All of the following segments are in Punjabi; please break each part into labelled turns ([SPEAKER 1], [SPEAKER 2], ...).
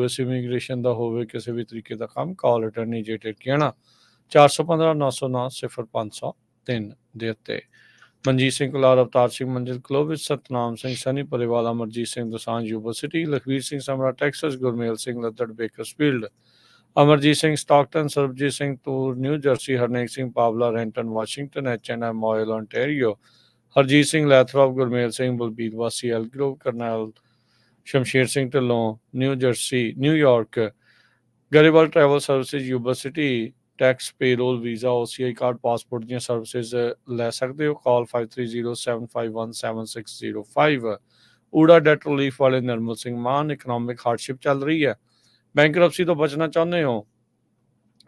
[SPEAKER 1] US ਇਮੀਗ੍ਰੇਸ਼ਨ ਦਾ ਹੋਵੇ ਕਿਸੇ ਵੀ ਤਰੀਕੇ ਦਾ ਕੰਮ, ਕਾਲ ਅਟਰਨੀ ਜੇਟਰ ਕਹਿਣਾ 415-909-0503 ਦੇ ਉੱਤੇ। Manjeet Singh Kular, Avtar Singh Manzil Clovis, Satnam Singh Sunny Parewala, Amarjit Singh Dosanjh university, Lakhvir Singh Samra Texas, Gurmel Singh Laddar Bakersfield, Amarjit Singh Stockton, Sarabjit Singh Toor New Jersey, Harnek Singh Pawla Renton Washington, H&M ਆਇਲ ontario, ਹਰਜੀਤ ਸਿੰਘ ਲੈਥਰੋਪ, ਗੁਰਮੇਲ ਸਿੰਘ ਬਲਬੀਰ ਵਾਸੀ Elk Grove, Karnail Shamsher Singh Dhillon New Jersey New York, Grewal travel services university, tax payroll visa OCI card passport ਦੀਆਂ ਸਰਵਿਸਿਜ਼ ਲੈ ਸਕਦੇ ਹੋ। ਕਾਲ 5307517605। ਊੜਾ ਡੈਟ ਰਿਲੀਫ ਵਾਲੇ ਨਿਰਮਲ ਸਿੰਘ ਮਾਨ, ਇਕਨੋਮਿਕ ਹਾਰਡਸ਼ਿਪ ਚੱਲ ਰਹੀ ਹੈ, ਬੈਂਕਰਪਸੀ ਤੋਂ ਬਚਣਾ ਚਾਹੁੰਦੇ ਹੋ,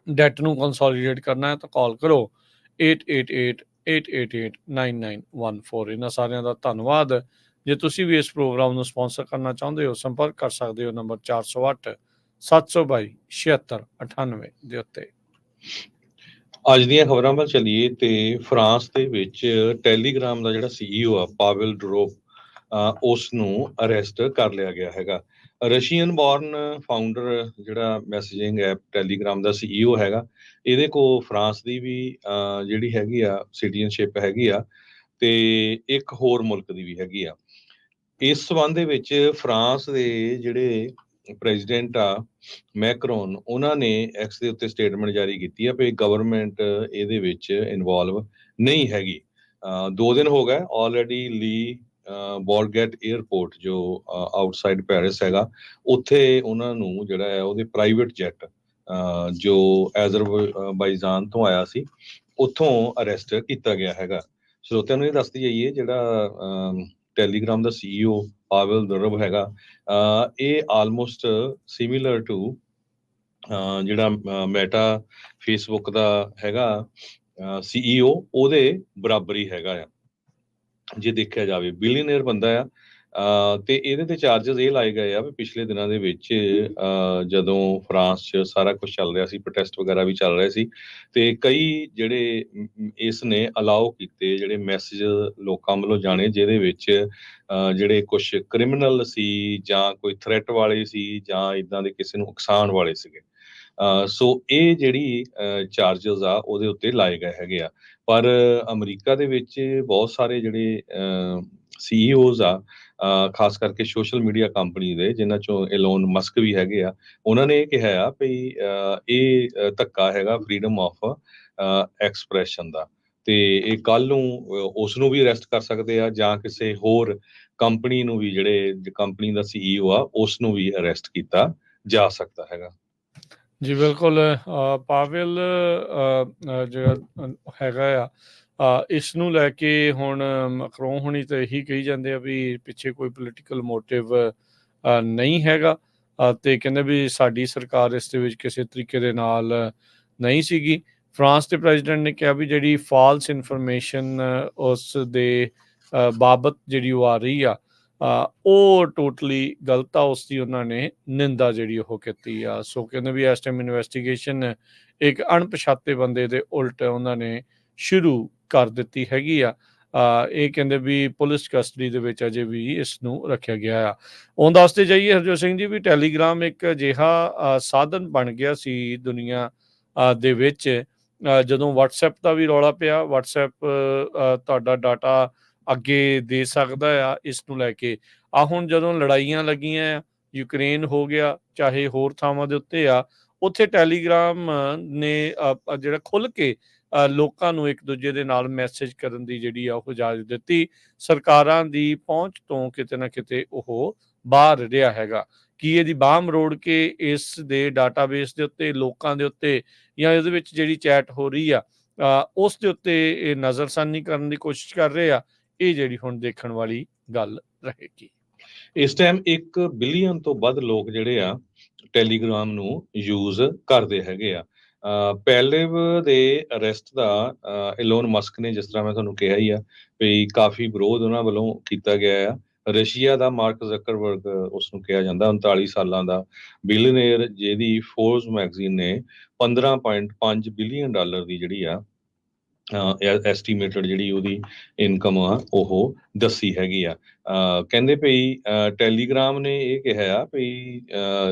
[SPEAKER 1] ਡੈਟ ਨੂੰ ਕੰਸੋਲੀਡੇਟ ਕਰਨਾ ਹੈ ਤਾਂ ਕਾਲ ਕਰੋ 8888889914। ਇਹਨਾਂ ਸਾਰਿਆਂ ਦਾ ਧੰਨਵਾਦ। ਜੇ ਤੁਸੀਂ ਵੀ ਇਸ ਪ੍ਰੋਗਰਾਮ ਨੂੰ ਸਪਾਂਸਰ ਕਰਨਾ ਚਾਹੁੰਦੇ ਹੋ, ਸੰਪਰਕ ਕਰ ਸਕਦੇ ਹੋ ਨੰਬਰ 408-722-7698 ਦੇ ਉੱਤੇ।
[SPEAKER 2] ਅੱਜ ਦੀਆਂ ਖਬਰਾਂ ਵੱਲ ਚੱਲੀਏ ਤੇ ਫਰਾਂਸ ਦੇ ਵਿੱਚ ਟੈਲੀਗ੍ਰਾਮ ਦਾ ਜਿਹੜਾ CEO ਆ ਪਾਵਲ ਡਰੋਪ, ਉਸ ਨੂੰ ਅਰੈਸਟ ਕਰ ਲਿਆ ਗਿਆ ਹੈਗਾ। ਰਸ਼ੀਅਨ ਬੌਰਨ ਫਾਊਂਡਰ ਜਿਹੜਾ ਮੈਸੇਜਿੰਗ ਐਪ ਟੈਲੀਗ੍ਰਾਮ ਦਾ CEO ਹੈਗਾ, ਇਹਦੇ ਕੋਲ ਫਰਾਂਸ ਦੀ ਵੀ ਜਿਹੜੀ ਹੈਗੀ ਆ ਸਿਟੀਜ਼ਨਸ਼ਿਪ ਹੈਗੀ ਆ ਤੇ ਇੱਕ ਹੋਰ ਮੁਲਕ ਦੀ ਵੀ ਹੈਗੀ ਆ। ਇਸ ਸੰਬੰਧ ਦੇ ਵਿੱਚ ਫਰਾਂਸ ਦੇ ਜਿਹੜੇ ਪ੍ਰੈਜ਼ੀਡੈਂਟ ਆ ਮੈਕਰੋਨ, ਉਹਨਾਂ ਨੇ ਐਕਸ ਦੇ ਉੱਤੇ ਸਟੇਟਮੈਂਟ ਜਾਰੀ ਕੀਤੀ ਆ ਵੀ ਗਵਰਨਮੈਂਟ ਇਹਦੇ ਵਿੱਚ ਇਨਵੋਲਵ ਨਹੀਂ ਹੈਗੀ। 2 ਦਿਨ ਹੋ ਗਏ ਆਲਰੇਡੀ ਲੀ ਬੋਰਗੇਟ ਏਅਰਪੋਰਟ ਜੋ ਆਊਟਸਾਈਡ ਪੈਰਿਸ ਹੈਗਾ, ਉੱਥੇ ਉਹਨਾਂ ਨੂੰ ਜਿਹੜਾ ਹੈ ਉਹਦੇ ਪ੍ਰਾਈਵੇਟ ਜੈਟ ਜੋ ਐਜ਼ਰਬਾਈਜਾਨ ਤੋਂ ਆਇਆ ਸੀ, ਉੱਥੋਂ ਅਰੈਸਟ ਕੀਤਾ ਗਿਆ ਹੈਗਾ। ਸਰੋਤਿਆਂ ਨੂੰ ਇਹ ਦੱਸਦੀ ਜਾਈਏ ਜਿਹੜਾ ਟੈਲੀਗ੍ਰਾਮ ਦਾ CEO ਪਾਵਲ ਦੁਰਬ ਹੈਗਾ, ਇਹ ਆਲਮੋਸਟ ਸਿਮਿਲਰ ਟੂ ਜਿਹੜਾ ਮੈਟਾ ਫੇਸਬੁੱਕ ਦਾ ਹੈਗਾ CEO, ਉਹਦੇ ਬਰਾਬਰ ਹੀ ਹੈਗਾ ਆ ਜੇ ਦੇਖਿਆ ਜਾਵੇ। ਬਿਲੀਅਨਰ ਬੰਦਾ ਆ ਤੇ ਇਹਦੇ ਤੇ ਚਾਰਜਸ ਇਹ ਲਾਏ ਗਏ ਆ ਵੀ ਪਿਛਲੇ ਦਿਨਾਂ ਦੇ ਵਿੱਚ ਜਦੋਂ ਫਰਾਂਸ 'ਚ ਸਾਰਾ ਕੁਝ ਚੱਲ ਰਿਹਾ ਸੀ, ਪ੍ਰੋਟੈਸਟ ਵਗੈਰਾ ਵੀ ਚੱਲ ਰਹੇ ਸੀ, ਤੇ ਕਈ ਜਿਹੜੇ ਇਸ ਨੇ ਅਲਾਓ ਕੀਤੇ ਜਿਹੜੇ ਮੈਸੇਜ ਲੋਕਾਂ ਵੱਲੋਂ ਜਾਣੇ, ਜਿਹਦੇ ਵਿੱਚ ਜਿਹੜੇ ਕੁਛ ਕ੍ਰਿਮੀਨਲ ਸੀ ਜਾਂ ਕੋਈ ਥ੍ਰੈਟ ਵਾਲੇ ਸੀ ਜਾਂ ਇੱਦਾਂ ਦੇ ਕਿਸੇ ਨੂੰ ਉਕਸਾਉਣ ਵਾਲੇ ਸੀਗੇ। ਸੋ ਇਹ ਜਿਹੜੀ ਚਾਰਜਸ ਆ ਉਹਦੇ ਉੱਤੇ ਲਾਏ ਗਏ ਹੈਗੇ ਆ। ਪਰ ਅਮਰੀਕਾ ਦੇ ਵਿੱਚ ਬਹੁਤ ਸਾਰੇ ਜਿਹੜੇ CEOs ਆ, ਖਾਸ ਕਰਕੇ ਸੋਸ਼ਲ ਮੀਡੀਆ ਕੰਪਨੀ ਦੇ, ਜਿਨ੍ਹਾਂ ਚੋਂ ਇਲੋਨ ਮਸਕ ਵੀ ਹੈਗੇ ਆ, ਉਹਨਾਂ ਨੇ ਇਹ ਕਿਹਾ ਆ ਵੀ ਇਹ ਧੱਕਾ ਹੈਗਾ ਫਰੀਡਮ ਆਫ ਐਕਸਪ੍ਰੈਸ਼ਨ ਦਾ, ਤੇ ਇਹ ਕੱਲ ਨੂੰ ਉਸ ਨੂੰ ਵੀ ਅਰੈਸਟ ਕਰ ਸਕਦੇ ਆ ਜਾਂ ਕਿਸੇ ਹੋਰ ਕੰਪਨੀ ਨੂੰ ਵੀ, ਜਿਹੜੇ ਕੰਪਨੀ ਦਾ CEO ਆ ਉਸ ਨੂੰ ਵੀ ਅਰੈਸਟ ਕੀਤਾ ਜਾ ਸਕਦਾ ਹੈਗਾ।
[SPEAKER 1] ਜੀ ਬਿਲਕੁਲ। ਪਾਵਲ ਜਿਹੜਾ ਹੈਗਾ ਆ, ਇਸ ਨੂੰ ਲੈ ਕੇ ਹੁਣ ਮੈਕਰੋਨ ਹੁਣੀ ਤਾਂ ਇਹੀ ਕਹੀ ਜਾਂਦੇ ਆ ਵੀ ਪਿੱਛੇ ਕੋਈ ਪੋਲੀਟੀਕਲ ਮੋਟਿਵ ਨਹੀਂ ਹੈਗਾ, ਤੇ ਕਹਿੰਦੇ ਵੀ ਸਾਡੀ ਸਰਕਾਰ ਇਸ ਦੇ ਵਿੱਚ ਕਿਸੇ ਤਰੀਕੇ ਦੇ ਨਾਲ ਨਹੀਂ ਸੀਗੀ। ਫਰਾਂਸ ਦੇ ਪ੍ਰੈਜ਼ੀਡੈਂਟ ਨੇ ਕਿਹਾ ਵੀ ਜਿਹੜੀ ਫਾਲਸ ਇਨਫੋਰਮੇਸ਼ਨ ਉਸ ਦੇ ਬਾਬਤ ਜਿਹੜੀ ਉਹ ਆ ਰਹੀ ਆ, ਉਹ ਟੋਟਲੀ ਗਲਤ ਆ, ਉਸ ਦੀ ਉਹਨਾਂ ਨੇ ਨਿੰਦਾ ਜਿਹੜੀ ਉਹ ਕੀਤੀ ਆ। ਸੋ ਕਹਿੰਦੇ ਵੀ ਇਸ ਟਾਈਮ ਇਨਵੈਸਟੀਗੇਸ਼ਨ ਇੱਕ ਅਣਪਛਾਤੇ ਬੰਦੇ ਦੇ ਉਲਟ ਉਹਨਾਂ ਨੇ ਸ਼ੁਰੂ ਕਰ ਦਿੱਤੀ ਹੈਗੀ ਆ। ਇਹ ਕਹਿੰਦੇ ਵੀ ਪੁਲਿਸ ਕਸਟਡੀ ਦੇ ਵਿੱਚ ਅਜੇ ਵੀ ਇਸ ਨੂੰ ਰੱਖਿਆ ਗਿਆ ਆ। ਉਹ ਦੱਸਦੇ ਜਾਈਏ ਹਰਜੋਤ ਸਿੰਘ ਜੀ ਵੀ ਟੈਲੀਗ੍ਰਾਮ ਇੱਕ ਅਜਿਹਾ ਸਾਧਨ ਬਣ ਗਿਆ ਸੀ ਦੁਨੀਆ ਦੇ ਵਿੱਚ, ਜਦੋਂ WhatsApp ਦਾ ਵੀ ਰੌਲਾ ਪਿਆ, WhatsApp ਤੁਹਾਡਾ ਡਾਟਾ ਅੱਗੇ ਦੇ ਸਕਦਾ ਆ ਇਸ ਨੂੰ ਲੈ ਕੇ। ਹੁਣ ਜਦੋਂ ਲੜਾਈਆਂ ਲੱਗੀਆਂ ਆ, ਯੂਕਰੇਨ ਹੋ ਗਿਆ ਚਾਹੇ ਹੋਰ ਥਾਵਾਂ ਦੇ ਉੱਤੇ ਆ, ਉੱਥੇ ਟੈਲੀਗ੍ਰਾਮ ਨੇ ਜਿਹੜਾ ਖੁੱਲ੍ਹ ਕੇ ਲੋਕਾਂ ਨੂੰ ਇੱਕ ਦੂਜੇ ਦੇ ਨਾਲ ਮੈਸੇਜ ਕਰਨ ਦੀ ਜਿਹੜੀ ਆ ਉਹ ਇਜਾਜ਼ਤ ਦਿੱਤੀ। ਸਰਕਾਰਾਂ ਦੀ ਪਹੁੰਚ ਤੋਂ ਕਿਤੇ ਨਾ ਕਿਤੇ ਉਹ ਬਾਹਰ ਰਿਹਾ ਹੈਗਾ। ਕੀ ਇਹਦੀ ਬਾਹ ਮਰੋੜ ਕੇ ਇਸ ਦੇ ਡਾਟਾਬੇਸ ਦੇ ਉੱਤੇ, ਲੋਕਾਂ ਦੇ ਉੱਤੇ, ਜਾਂ ਇਹਦੇ ਵਿੱਚ ਜਿਹੜੀ ਚੈਟ ਹੋ ਰਹੀ ਆ ਉਸ ਦੇ ਉੱਤੇ ਇਹ ਨਜ਼ਰਸਾਨੀ ਕਰਨ ਦੀ ਕੋਸ਼ਿਸ਼ ਕਰ ਰਹੇ ਆ? ਇਹ ਜਿਹੜੀ ਹੁਣ ਦੇਖਣ ਵਾਲੀ ਗੱਲ ਰਹੇਗੀ।
[SPEAKER 2] ਇਸ ਟਾਈਮ 1 ਬਿਲੀਅਨ ਤੋਂ ਵੱਧ ਲੋਕ ਜਿਹੜੇ ਆ ਟੈਲੀਗ੍ਰਾਮ ਨੂੰ ਯੂਜ਼ ਕਰਦੇ ਹੈਗੇ ਆ। ਪੈਲੇਵ ਦੇ ਅਰੈਸਟ ਦਾ ਇਲੋਨ ਮਸਕ ਨੇ, ਜਿਸ ਤਰ੍ਹਾਂ ਮੈਂ ਤੁਹਾਨੂੰ ਕਿਹਾ ਹੀ ਆ ਵੀ ਕਾਫੀ ਵਿਰੋਧ ਉਹਨਾਂ ਵੱਲੋਂ ਕੀਤਾ ਗਿਆ ਆ। ਰਸ਼ੀਆ ਦਾ ਮਾਰਕ ਜ਼ਕਰਬਰਗ ਉਸਨੂੰ ਕਿਹਾ ਜਾਂਦਾ, 39 ਸਾਲਾਂ ਦਾ ਬਿਲੀਅਨਰ, ਜਿਹਦੀ ਫੋਰਬਸ ਮੈਗਜ਼ੀਨ ਨੇ $15.5 ਬਿਲੀਅਨ ਦੀ ਜਿਹੜੀ ਆ ਐਸਟੀਮੇਟਡ ਜਿਹੜੀ ਉਹਦੀ ਇਨਕਮ ਆ ਉਹ ਦੱਸੀ ਹੈਗੀ ਆ। ਕਹਿੰਦੇ ਭਈ ਟੈਲੀਗ੍ਰਾਮ ਨੇ ਇਹ ਕਿਹਾ ਆ ਭਈ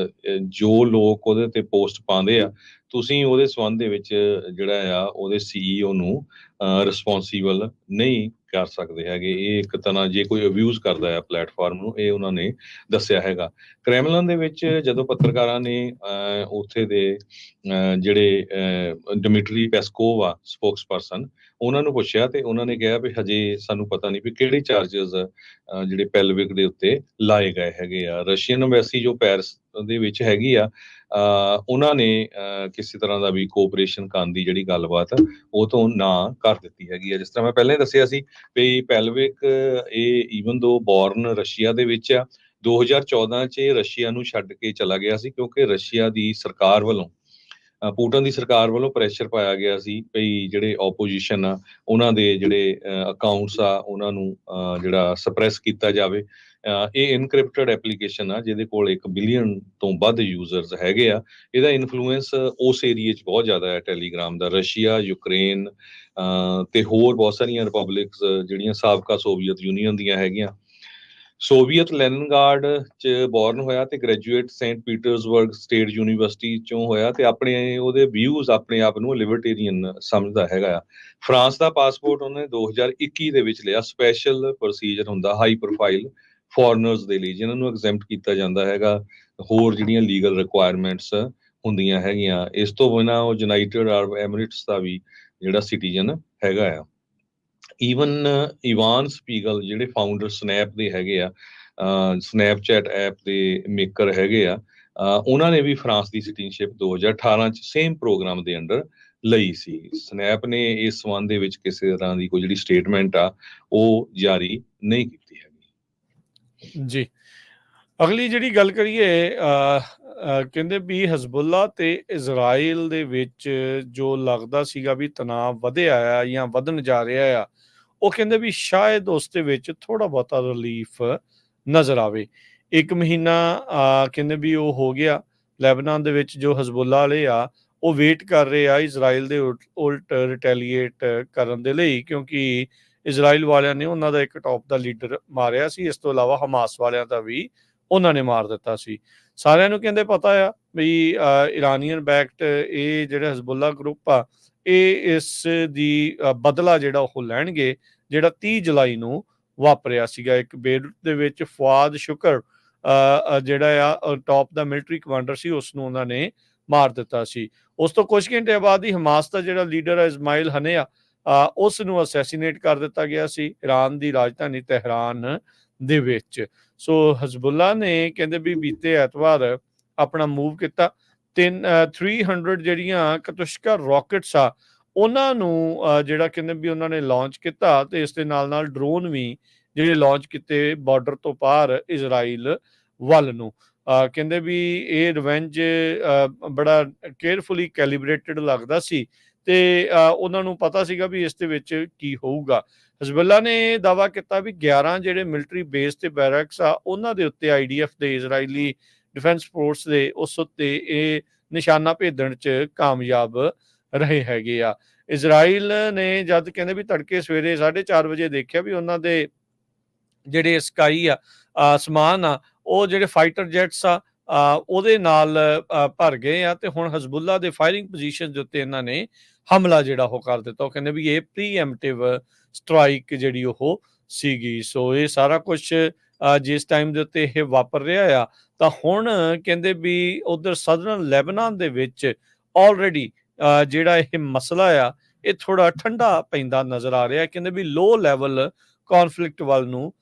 [SPEAKER 2] ਜੋ ਲੋਕ ਉਹਦੇ ਤੇ ਪੋਸਟ ਪਾਉਂਦੇ ਆ, ਤੁਸੀਂ ਉਹਦੇ ਸੰਬੰਧ ਦੇ ਵਿੱਚ ਜਿਹੜਾ ਆ ਉਹਦੇ CEO ਨੂੰ ਰਿਸਪੌਂਸੀਬਲ ਨਹੀਂ ਕਰ ਸਕਦੇ ਹੈਗੇ। ਇਹ ਇੱਕ ਤਰ੍ਹਾਂ ਜੇ ਕੋਈ ਅਬਿਊਜ਼ ਕਰਦਾ ਹੈ ਪਲੇਟਫਾਰਮ ਨੂੰ, ਇਹ ਉਹਨਾਂ ਨੇ ਦੱਸਿਆ ਹੈਗਾ। ਕ੍ਰੈਮਲਨ ਦੇ ਵਿੱਚ ਜਦੋਂ ਪੱਤਰਕਾਰਾਂ ਨੇ ਉੱਥੇ ਦੇ ਜਿਹੜੇ ਡਿਮਿਟਰੀ ਪੈਸਕੋਵ ਆ ਸਪੋਕਸਪਰਸਨ, ਉਹਨਾਂ ਨੂੰ ਪੁੱਛਿਆ ਤੇ ਉਹਨਾਂ ਨੇ ਕਿਹਾ ਵੀ ਹਜੇ ਸਾਨੂੰ ਪਤਾ ਨਹੀਂ ਵੀ ਕਿਹੜੇ ਚਾਰਜਸ ਜਿਹੜੇ ਪੈਲਵਿਕ ਦੇ ਉੱਤੇ ਲਾਏ ਗਏ ਹੈਗੇ ਆ। ਰਸ਼ੀਅਨ ਐਮਬੈਸੀ ਜੋ ਪੈਰਿਸ ਦੇ ਵਿੱਚ ਹੈਗੀ ਆ, ਉਹਨਾਂ ਨੇ ਕਿਸੇ ਤਰ੍ਹਾਂ ਦਾ ਵੀ ਕੋਆਪਰੇਸ਼ਨ ਕਰਨ ਦੀ ਜਿਹੜੀ ਗੱਲਬਾਤ ਉਹ ਤੋਂ ਨਾ ਕਰ ਦਿੱਤੀ ਹੈਗੀ ਆ। ਜਿਸ ਤਰ੍ਹਾਂ ਮੈਂ ਪਹਿਲਾਂ ਹੀ ਦੱਸਿਆ ਸੀ ਵੀ ਪੈਲਵਿਕ ਇਹ ਈਵਨ ਦੋ ਬੋਰਨ ਰਸ਼ੀਆ ਦੇ ਵਿੱਚ ਆ, 2014 ਚ ਇਹ ਰਸ਼ੀਆ ਨੂੰ ਛੱਡ ਕੇ ਚਲਾ ਗਿਆ ਸੀ ਕਿਉਂਕਿ ਰਸ਼ੀਆ ਦੀ ਸਰਕਾਰ ਵੱਲੋਂ ਪੁਟਿਨ ਦੀ ਸਰਕਾਰ ਵੱਲੋਂ ਪ੍ਰੈਸ਼ਰ ਪਾਇਆ ਗਿਆ ਸੀ ਭਈ ਜਿਹੜੇ ਆਪੋਜੀਸ਼ਨ ਆ ਉਹਨਾਂ ਦੇ ਜਿਹੜੇ ਅਕਾਊਂਟਸ ਆ ਉਹਨਾਂ ਨੂੰ ਜਿਹੜਾ ਸਪਰੈਸ ਕੀਤਾ ਜਾਵੇ। ਇਹ ਇਨਕ੍ਰਿਪਟਡ ਐਪਲੀਕੇਸ਼ਨ ਆ ਜਿਹਦੇ ਕੋਲ 1 ਬਿਲੀਅਨ ਤੋਂ ਵੱਧ ਯੂਜ਼ਰਸ ਹੈਗੇ ਆ। ਇਹਦਾ ਇਨਫਲੂਐਂਸ ਉਸ ਏਰੀਏ 'ਚ ਬਹੁਤ ਜ਼ਿਆਦਾ ਹੈ ਟੈਲੀਗ੍ਰਾਮ ਦਾ। ਰਸ਼ੀਆ, ਯੂਕਰੇਨ ਤੇ ਹੋਰ ਬਹੁਤ ਸਾਰੀਆਂ ਰਿਪਬਲਿਕਸ ਜਿਹੜੀਆਂ ਸਾਬਕਾ ਸੋਵੀਅਤ ਯੂਨੀਅਨ ਦੀਆਂ ਹੈਗੀਆਂ। ਸੋਵੀਅਤ ਲੈਨਿਨਗ੍ਰਾਡ ਚ ਬੋਰਨ ਹੋਇਆ ਤੇ graduate Saint Petersburg state university ਚੋਂ ਹੋਇਆ ਤੇ ਆਪਣੇ ਉਹਦੇ ਵਿਊਜ਼ ਆਪਣੇ ਆਪ ਨੂੰ ਲਿਬਰਟੇਰੀਅਨ ਸਮਝਦਾ ਹੈਗਾ ਆ। ਫਰਾਂਸ ਦਾ ਪਾਸਪੋਰਟ ਉਹਨੇ 2021 ਦੇ ਵਿੱਚ ਲਿਆ। ਸਪੈਸ਼ਲ ਪ੍ਰੋਸੀਜਰ ਹੁੰਦਾ ਹਾਈ ਪ੍ਰੋਫਾਈਲ ਫੋਰਨਰਸ ਦੇ ਲਈ, ਜਿਨ੍ਹਾਂ ਨੂੰ ਐਗਜ਼ੈਂਪਟ ਕੀਤਾ ਜਾਂਦਾ ਹੈਗਾ। ਹੋਰ ਜਿਹੜੀਆਂ ਲੀਗਲ ਰਿਕੁਆਇਰਮੈਂਟਸ ਹੁੰਦੀਆਂ ਹੈਗੀਆਂ। ਇਸ ਤੋਂ ਬਿਨਾਂ ਉਹ ਯੂਨਾਈਟਿਡ ਅਰਬ ਐਮਿਰੇਟਸ ਦਾ ਵੀ ਜਿਹੜਾ ਸਿਟੀਜ਼ਨ ਹੈਗਾ ਆ। ਈਵਨ ਇਵਾਨ ਸਪੀਗਲ ਜਿਹੜੇ ਫਾਊਂਡਰ ਸਨੈਪ ਦੇ ਹੈਗੇ ਆ, ਸਨੈਪਚੈਟ ਐਪ ਦੇ ਮੇਕਰ ਹੈਗੇ ਆ, ਉਹਨਾਂ ਨੇ ਵੀ ਫਰਾਂਸ ਦੀ ਸਿਟੀਜ਼ਨਸ਼ਿਪ 2018 ਚ ਸੇਮ ਪ੍ਰੋਗਰਾਮ ਦੇ ਅੰਡਰ ਲਈ ਸੀ। ਸਨੈਪ ਨੇ ਇਸ ਸੰਬੰਧ ਦੇ ਵਿੱਚ ਕਿਸੇ ਤਰ੍ਹਾਂ ਦੀ ਕੋਈ ਜਿਹੜੀ ਸਟੇਟਮੈਂਟ ਆ ਉਹ ਜਾਰੀ ਨਹੀਂ ਕੀਤੀ ਹੈਗੀ।
[SPEAKER 1] ਜੀ, ਅਗਲੀ ਜਿਹੜੀ ਗੱਲ ਕਰੀਏ, ਕਹਿੰਦੇ ਵੀ ਹਜ਼ਬੁੱਲਾ ਤੇ ਇਜ਼ਰਾਈਲ ਦੇ ਵਿੱਚ ਜੋ ਲੱਗਦਾ ਸੀਗਾ ਵੀ ਤਣਾਅ ਵਧਿਆ ਆ ਜਾਂ ਵਧਣ ਜਾ ਰਿਹਾ ਆ, ਉਹ ਕਹਿੰਦੇ ਵੀ ਸ਼ਾਇਦ ਉਸ ਦੇ ਵਿੱਚ ਥੋੜਾ ਬਹੁਤਾ ਰਿਲੀਫ ਨਜ਼ਰ ਆਵੇ। 1 ਮਹੀਨਾ ਕਹਿੰਦੇ ਵੀ ਉਹ ਹੋ ਗਿਆ। ਲੈਬਨਾਨ ਦੇ ਵਿੱਚ ਜੋ ਹਜ਼ਬੁੱਲਾ ਵਾਲੇ ਆ ਉਹ ਵੇਟ ਕਰ ਰਹੇ ਆ ਇਜ਼ਰਾਈਲ ਦੇ ਉਲਟ ਰਿਟੈਲੀਏਟ ਕਰਨ ਦੇ ਲਈ, ਕਿਉਂਕਿ ਇਜ਼ਰਾਈਲ ਵਾਲਿਆਂ ਨੇ ਉਹਨਾਂ ਦਾ ਇੱਕ ਟੌਪ ਦਾ ਲੀਡਰ ਮਾਰਿਆ ਸੀ। ਇਸ ਤੋਂ ਇਲਾਵਾ ਹਮਾਸ ਵਾਲਿਆਂ ਦਾ ਵੀ ਉਹਨਾਂ ਨੇ ਮਾਰ ਦਿੱਤਾ ਸੀ। ਸਾਰਿਆਂ ਨੂੰ ਕਹਿੰਦੇ ਪਤਾ ਆ ਵੀ ਇਰਾਨੀਅਨ ਬੈਕਡ ਇਹ ਜਿਹੜਾ ਹਜ਼ਬੁੱਲਾ ਗਰੁੱਪ ਆ, ਇਹ ਇਸ ਦੀ ਬਦਲਾ ਜਿਹੜਾ ਉਹ ਲੈਣਗੇ, ਜਿਹੜਾ 30 ਜੁਲਾਈ ਨੂੰ ਵਾਪਰਿਆ ਸੀਗਾ। ਇੱਕ ਬੇਰੁਤ ਦੇ ਵਿੱਚ ਫੁਆਦ ਸ਼ੁਕਰ ਜਿਹੜਾ ਆ ਟੌਪ ਦਾ ਮਿਲਟਰੀ ਕਮਾਂਡਰ ਸੀ, ਉਸ ਨੂੰ ਉਹਨਾਂ ਨੇ ਮਾਰ ਦਿੱਤਾ ਸੀ। ਉਸ ਤੋਂ ਕੁਝ ਘੰਟੇ ਬਾਅਦ ਹੀ ਹਮਾਸ ਦਾ ਜਿਹੜਾ ਲੀਡਰ ਹੈ ਇਸਮਾਇਲ ਹਨੀਆ, ਉਸ ਨੂੰ ਅਸੈਸੀਨੇਟ ਕਰ ਦਿੱਤਾ ਗਿਆ ਸੀ ਇਰਾਨ ਦੀ ਰਾਜਧਾਨੀ ਤਹਿਰਾਨ ਦੇ ਵਿੱਚ। ਸੋ ਹਜ਼ਬੁੱਲਾ ਨੇ ਕਹਿੰਦੇ ਵੀ ਬੀਤੇ ਐਤਵਾਰ ਆਪਣਾ ਮੂਵ ਕੀਤਾ। 300 ਜਿਹੜੀਆਂ ਕਤੁਸ਼ਕਾ ਰਾਕਟਸ ਆ ਉਹਨਾਂ ਨੂੰ ਜਿਹੜਾ ਕਹਿੰਦੇ ਵੀ ਉਹਨਾਂ ਨੇ ਲਾਂਚ ਕੀਤਾ, ਤੇ ਇਸ ਦੇ ਨਾਲ ਨਾਲ ਡਰੋਨ ਵੀ ਜਿਹੜੇ ਲਾਂਚ ਕੀਤੇ ਬਾਰਡਰ ਤੋਂ ਪਾਰ ਇਜ਼ਰਾਈਲ ਵੱਲ ਨੂੰ। ਕਹਿੰਦੇ ਵੀ ਇਹ ਰਿਵੈਂਜ ਬੜਾ ਕੇਅਰਫੁਲੀ ਕੈਲੀਬ੍ਰੇਟਡ ਲੱਗਦਾ ਸੀ ਤੇ ਉਹਨਾਂ ਨੂੰ ਪਤਾ ਸੀਗਾ ਵੀ ਇਸ ਦੇ ਵਿੱਚ ਕੀ ਹੋਊਗਾ। ਹਜ਼ਬੁੱਲਾ ਨੇ ਦਾਅਵਾ ਕੀਤਾ ਵੀ 11 ਜਿਹੜੇ ਮਿਲਟਰੀ ਬੇਸ ਤੇ ਬੈਰਕਸ ਆ ਉਹਨਾਂ ਦੇ ਉੱਤੇ IDF ਦੇ ਇਜ਼ਰਾਈਲੀ ਡਿਫੈਂਸ ਫੋਰਸ ਦੇ ਉਸ ਉੱਤੇ ਇਹ ਨਿਸ਼ਾਨਾ ਭੇਦਣ 'ਚ ਕਾਮਯਾਬ ਰਹੇ ਹੈਗੇ ਆ। ਇਜ਼ਰਾਈਲ ਨੇ ਜਦ ਕਹਿੰਦੇ ਵੀ ਤੜਕੇ ਸਵੇਰੇ 4:30 ਵਜੇ ਦੇਖਿਆ ਵੀ ਉਹਨਾਂ ਦੇ ਜਿਹੜੇ ਸਕਾਈ ਆ ਆਸਮਾਨ ਆ ਉਹ ਜਿਹੜੇ ਫਾਈਟਰ ਜੈਟਸ ਆ ਉਹਦੇ ਨਾਲ ਭਰ ਗਏ ਆ, ਤੇ ਹੁਣ ਹਜ਼ਬੁੱਲਾ ਦੇ ਫਾਇਰਿੰਗ ਪੋਜੀਸ਼ਨ ਦੇ ਉੱਤੇ ਇਹਨਾਂ ਨੇ ਹਮਲਾ ਜਿਹੜਾ ਉਹ ਕਰ ਦਿੱਤਾ। ਉਹ ਕਹਿੰਦੇ ਵੀ ਇਹ ਪ੍ਰੀਐਮਪਟਿਵ ਸਟ੍ਰਾਈਕ ਜਿਹੜੀ ਉਹ ਸੀਗੀ। ਸੋ ਇਹ ਸਾਰਾ ਕੁਝ ਜਿਸ ਟਾਈਮ ਦੇ ਉੱਤੇ ਇਹ ਵਾਪਰ ਰਿਹਾ ਆ, ਤਾਂ ਹੁਣ ਕਹਿੰਦੇ ਵੀ ਉਧਰ ਸਦਰਨ ਲੈਬਨਾਨ ਦੇ ਵਿੱਚ ਆਲਰੇਡੀ ਜਿਹੜਾ ਇਹ ਮਸਲਾ ਆ ਇਹ ਥੋੜਾ ਠੰਡਾ ਪੈਂਦਾ ਨਜ਼ਰ ਆ ਰਿਹਾ। ਕਹਿੰਦੇ ਵੀ ਲੋ ਲੈਵਲ ਕੌਨਫਲਿਕਟ ਵੱਲ ਨੂੰ